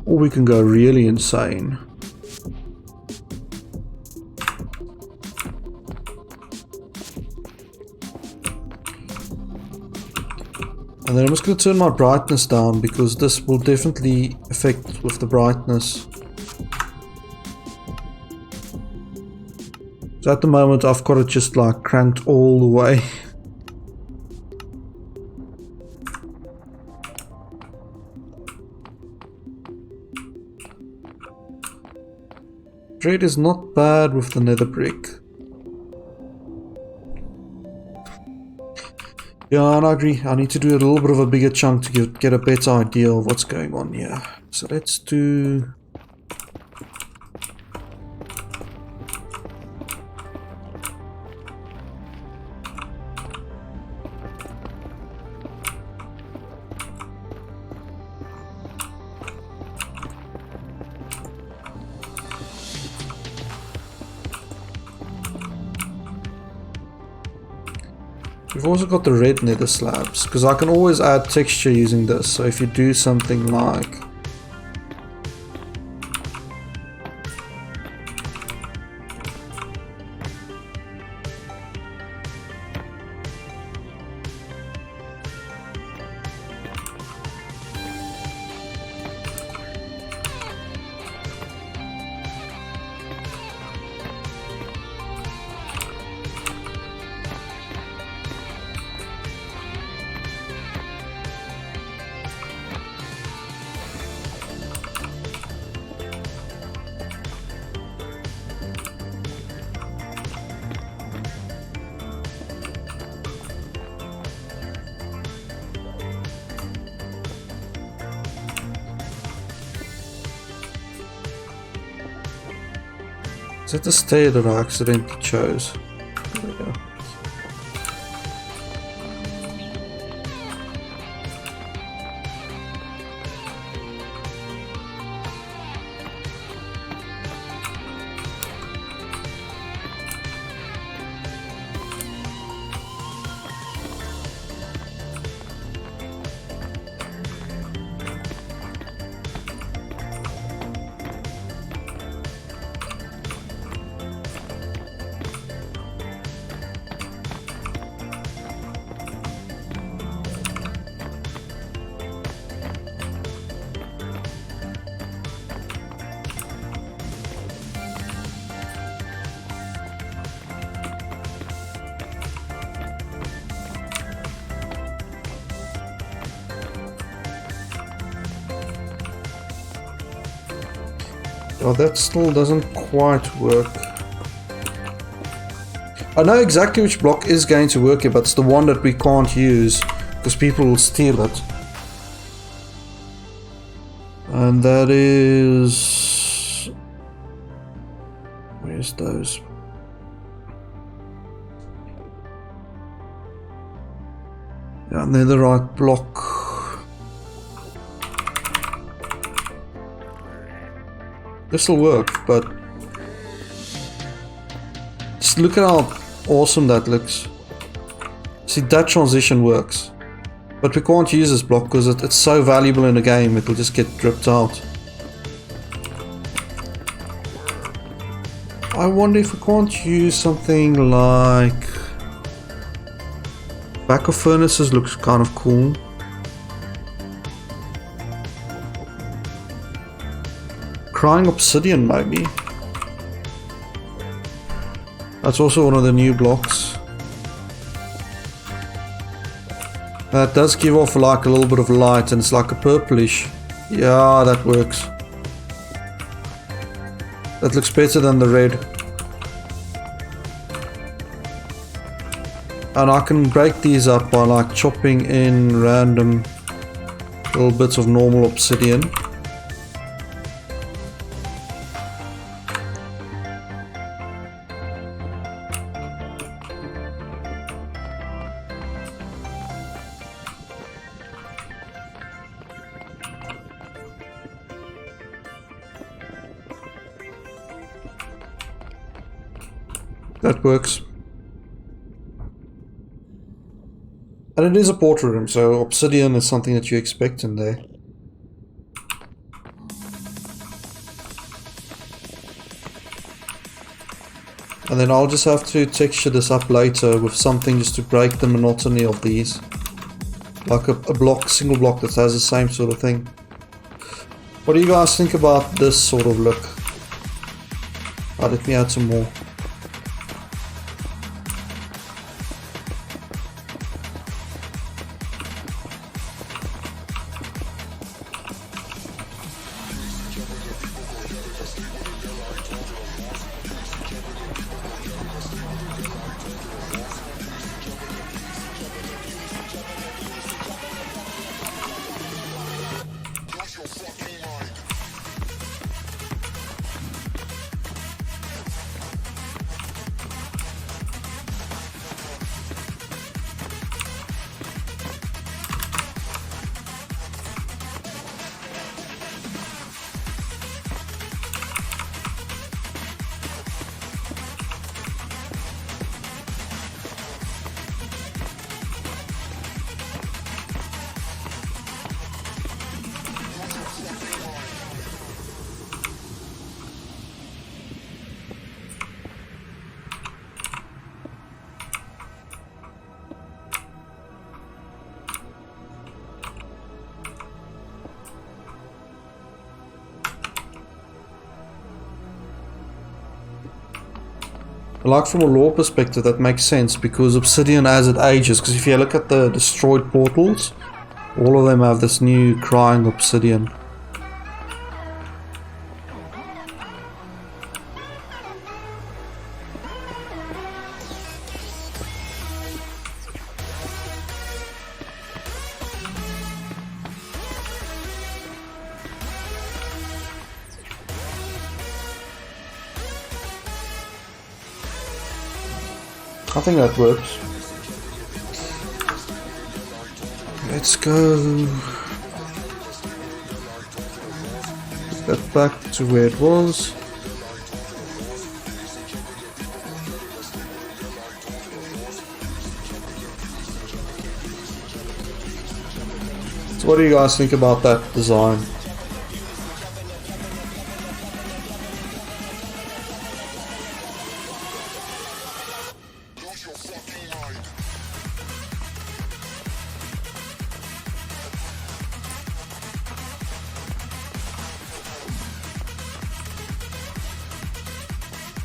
Or we can go really insane. And then I'm just going to turn my brightness down because this will definitely affect with the brightness. So at the moment I've got it just like cranked all the way. Red is not bad with the nether brick. Yeah, and I agree. I need to do a little bit of a bigger chunk to get a better idea of what's going on here. So let's do... We've also got the red nether slabs, because I can always add texture using this. So if you do something like... Is that the stair that I accidentally chose? There we go. Oh, that still doesn't quite work. I know exactly which block is going to work here, but it's the one that we can't use because people will steal it. And that is... where's those? Yeah, they're the right block. This will work, but just look at how awesome that looks. See, that transition works. But we can't use this block because it's so valuable in the game, it will just get dripped out. I wonder if we can't use something like... Back of furnaces looks kind of cool. Crying obsidian maybe. That's also one of the new blocks. That does give off like a little bit of light and it's like a purplish. Yeah, that works. That looks better than the red. And I can break these up by like chopping in random little bits of normal obsidian. That works. And it is a portrait room, so obsidian is something that you expect in there. And then I'll just have to texture this up later with something just to break the monotony of these. Like a block, single block that has the same sort of thing. What do you guys think about this sort of look? Let me add some more. Like from a lore perspective that makes sense because obsidian as it ages, because if you look at the destroyed portals, all of them have this new crying obsidian. I think that works. Let's go. Get back to where it was. So what do you guys think about that design?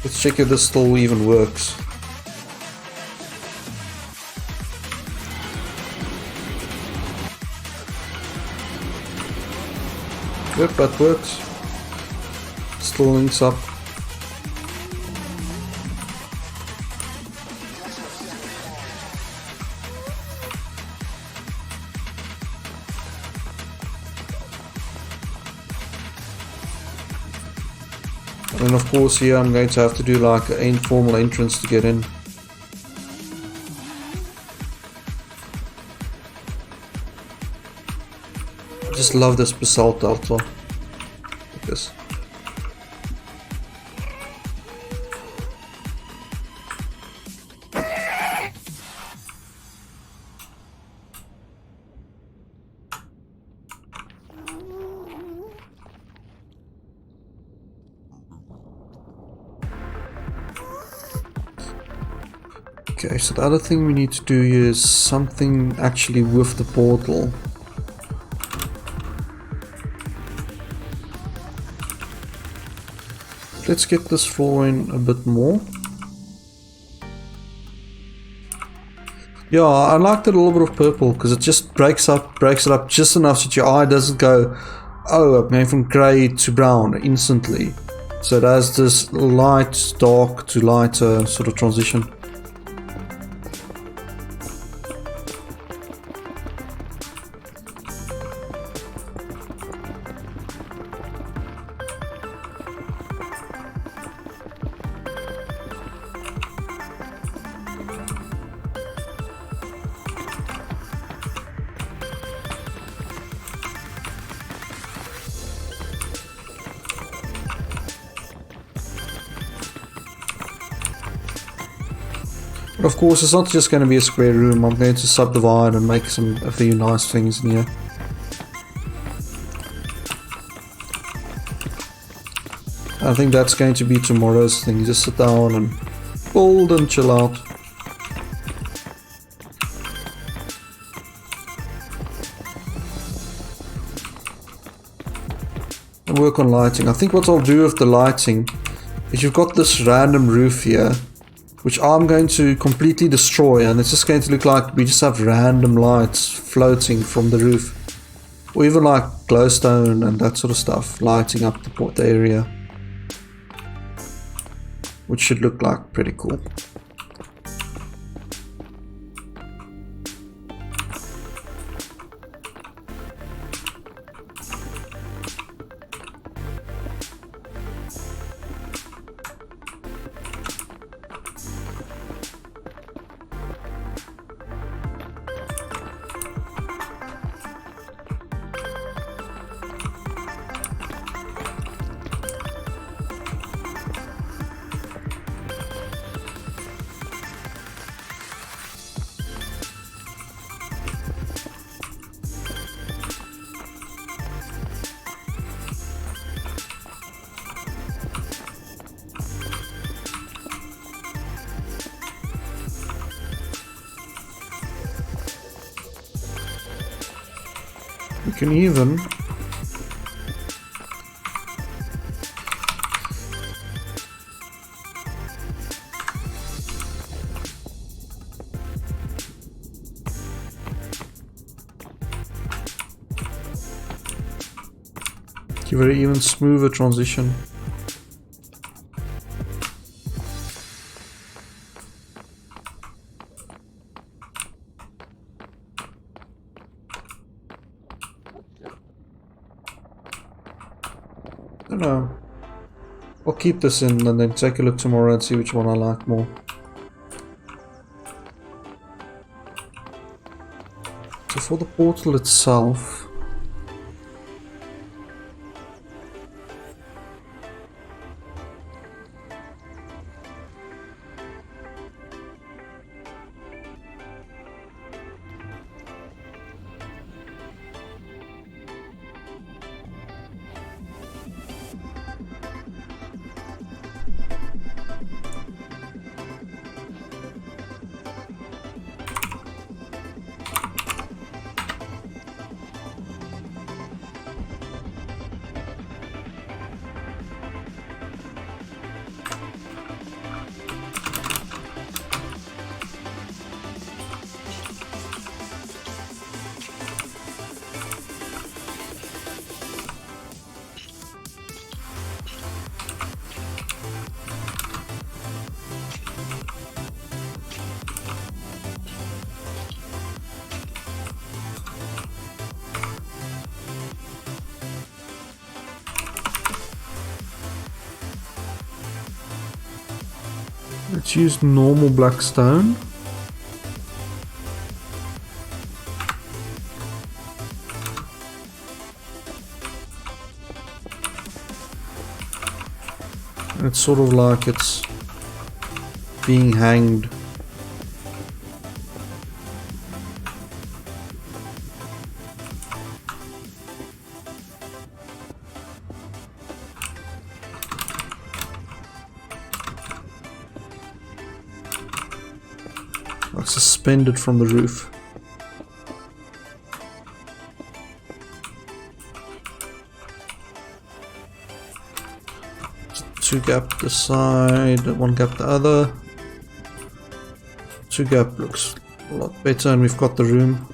Let's check if this still even works. Yep, that works. Still links up. And of course here I'm going to have to do like an informal entrance to get in. I just love this basalt altar. Like this. Okay, so the other thing we need to do is something actually with the portal. Let's get this flooring a bit more. Yeah, I like that little bit of purple because it just breaks it up just enough so that your eye doesn't go, oh, I'm going from grey to brown instantly. So it has this light, dark to lighter sort of transition. But of course, it's not just going to be a square room. I'm going to subdivide and make a few nice things in here. I think that's going to be tomorrow's thing. Just sit down and build and chill out. And work on lighting. I think what I'll do with the lighting is you've got this random roof here, which I'm going to completely destroy, and it's just going to look like we just have random lights floating from the roof. Or even like glowstone and that sort of stuff lighting up the area. Which should look like pretty cool. You can even give it an even smoother transition. I don't know. I'll keep this in and then take a look tomorrow and see which one I like more. So for the portal itself, let's use normal black stone. It's sort of like it's being hanged. like suspended from the roof. Two gap this side, one gap the other. Two gap looks a lot better, and we've got the room.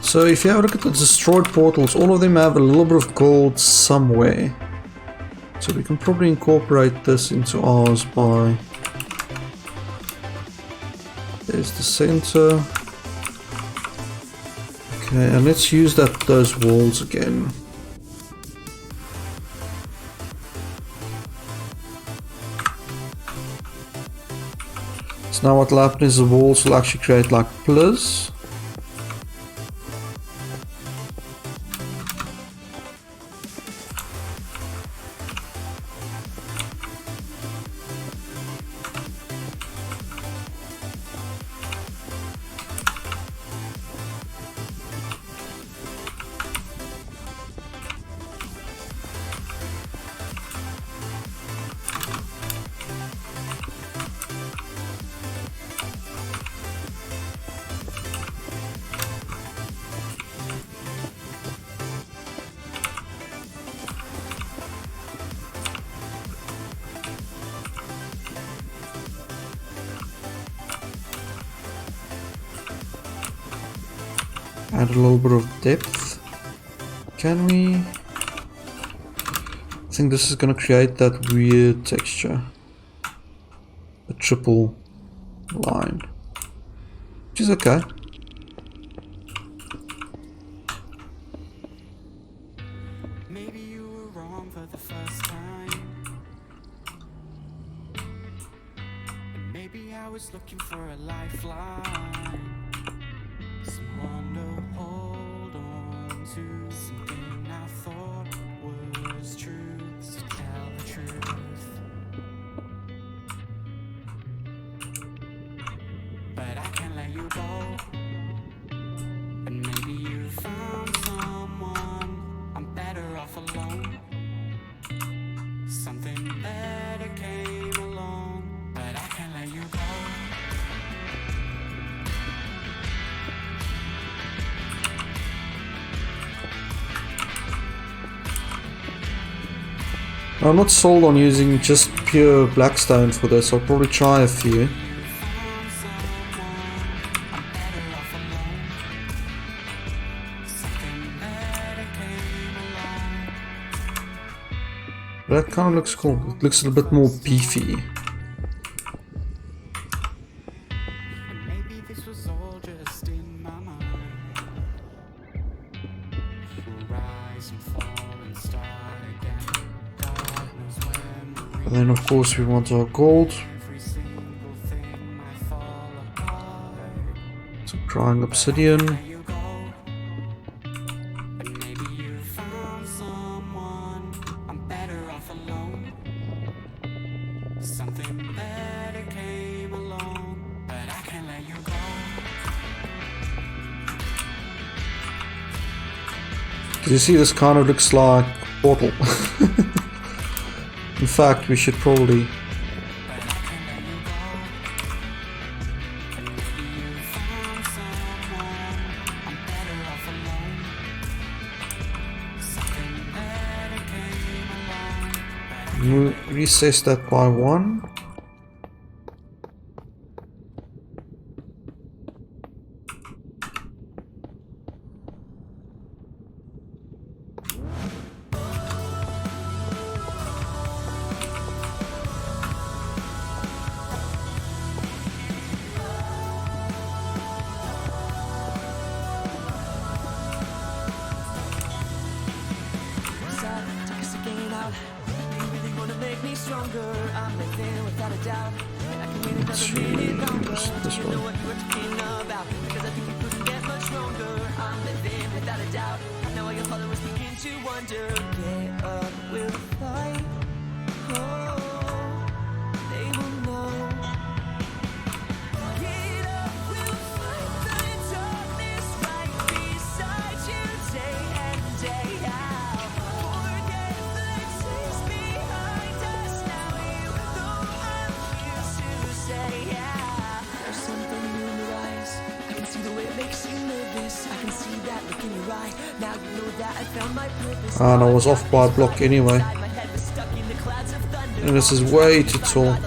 So if you have a look at the destroyed portals, all of them have a little bit of gold somewhere. So we can probably incorporate this into ours by... There's the center. Okay, and let's use those walls again. So now what will happen is the walls will actually create like pillars. Add a little bit of depth. Can we? I think this is going to create that weird texture. A triple line. Which is okay.
Maybe you were wrong for the first time. And maybe I was looking for a lifeline. Someone to hold on to, something I thought was true, so tell the truth. But I can't let you go. And maybe you found someone, I'm better off alone. Something better came along, but I can't let you go.
I'm not sold on using just pure blackstone for this. I'll probably try a few. That kind of looks cool. It looks a little bit more beefy.
Maybe this was all just in my mind. Rise and fall and start again. God knows when.
And then of course we want our gold.
Every single thing might fall apart.
Some crying obsidian.
There you go. And maybe you found someone, I'm better off alone. Something better came along, but I can't let you go.
You see, this kind of looks like Portal. In fact, we should probably...
But I can't let you go. And maybe you found someone, I'm better off alone. Something better came along, but I
recess that by 1.
Stronger, I'm living without a doubt.
This one. And I was off by a block anyway. And this is way too tall.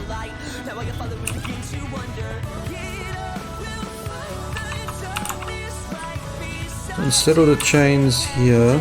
Instead of the chains here,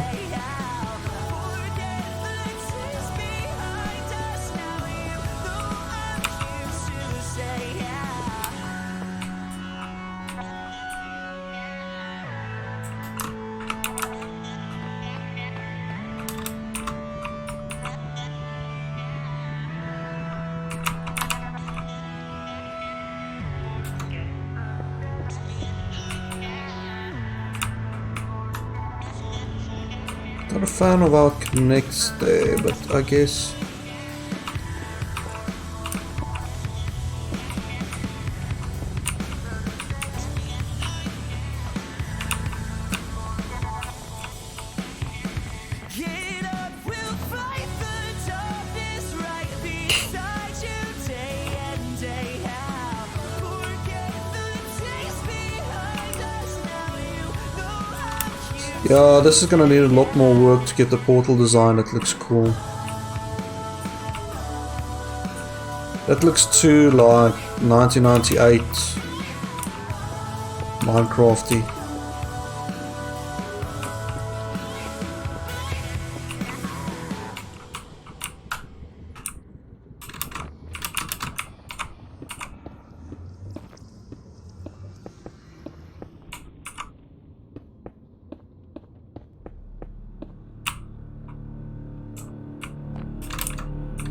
not a fan of how it connects there, but I guess yeah, this is gonna need a lot more work to get the portal design. It looks cool. That looks too like 1998 Minecrafty.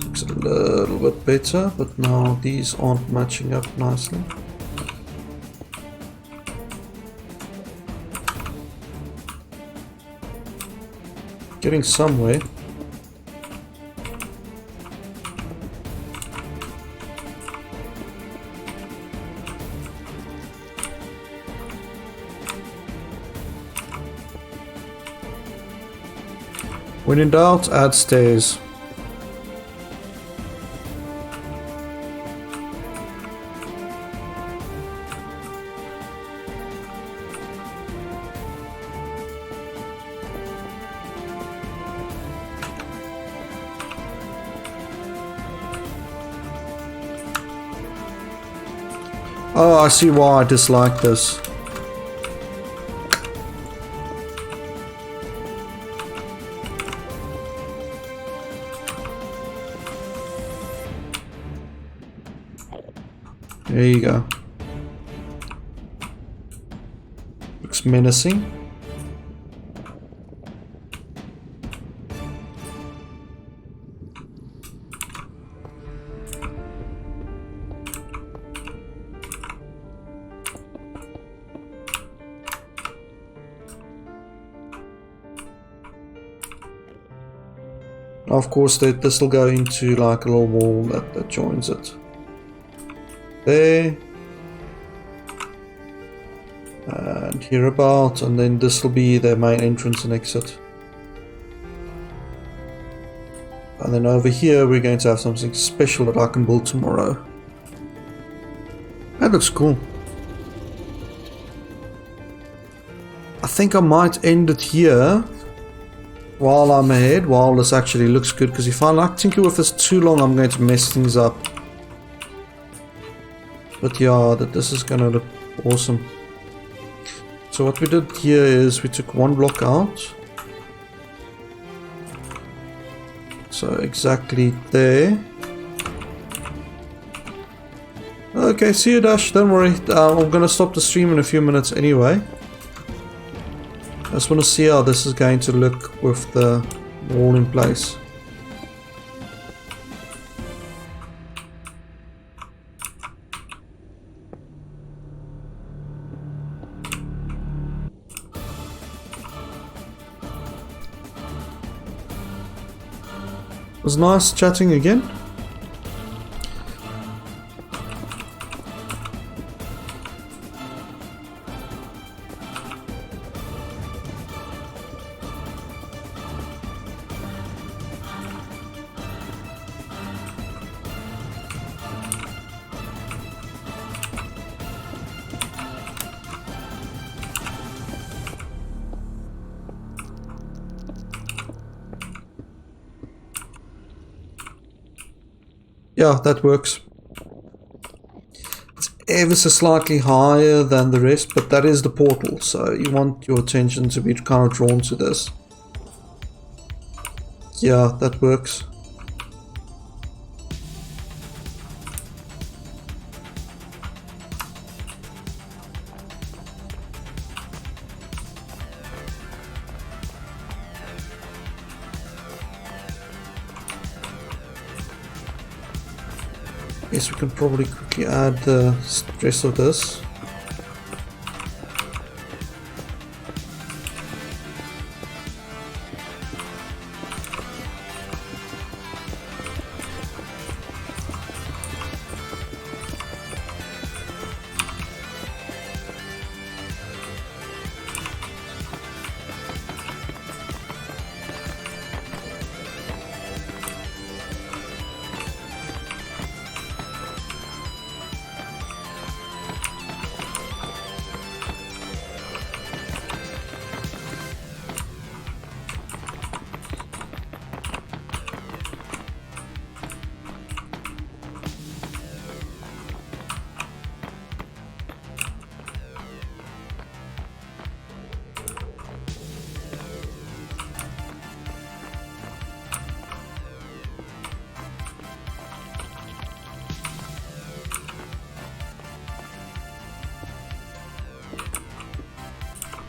Looks a little bit better, but now these aren't matching up nicely. Getting somewhere. When in doubt, add stairs. Oh, I see why I dislike this. There you go. Looks menacing. Of course, this will go into like a little wall that joins it. There. And here about, and then this will be their main entrance and exit. And then over here we're going to have something special that I can build tomorrow. That looks cool. I think I might end it here while I'm ahead, while this actually looks good, because if I like tinker with this too long, I'm going to mess things up. But yeah, this is gonna look awesome. So what we did here is we took one block out. So exactly there. Okay, see you, Dash, don't worry. I'm gonna stop the stream in a few minutes anyway. I just want to see how this is going to look with the wall in place. It was nice chatting again. Yeah, that works. It's ever so slightly higher than the rest, but that is the portal, so you want your attention to be kind of drawn to this. Yeah, that works. Yes, we can probably quickly add the rest of this.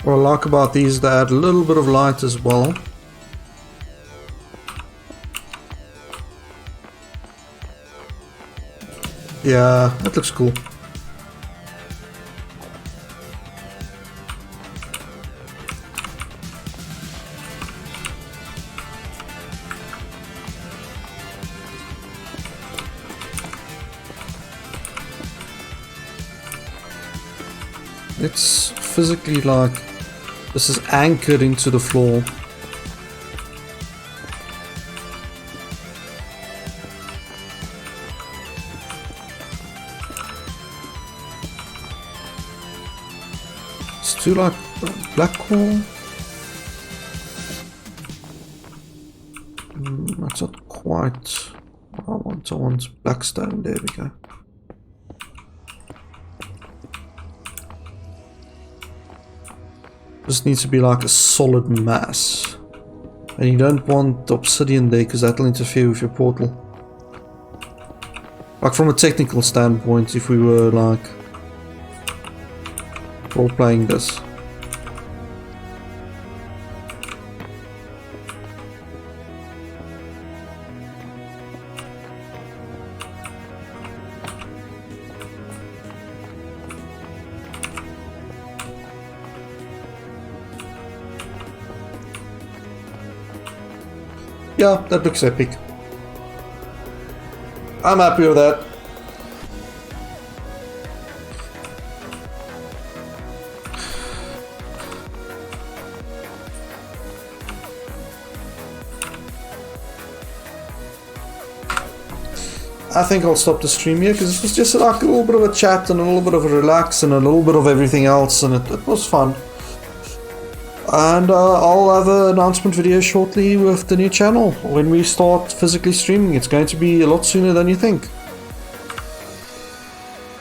What I like about these, they add a little bit of light as well. Yeah, that looks cool. It's physically like this is anchored into the floor. It's too like black hole. That's not quite what I want. Black stone, there we go. This needs to be like a solid mass. And you don't want obsidian there because that'll interfere with your portal. Like from a technical standpoint, if we were like role playing this. Yeah, that looks epic. I'm happy with that. I think I'll stop the stream here because it was just like a little bit of a chat and a little bit of a relax and a little bit of everything else, and it was fun. And I'll have an announcement video shortly with the new channel when we start physically streaming. It's going to be a lot sooner than you think.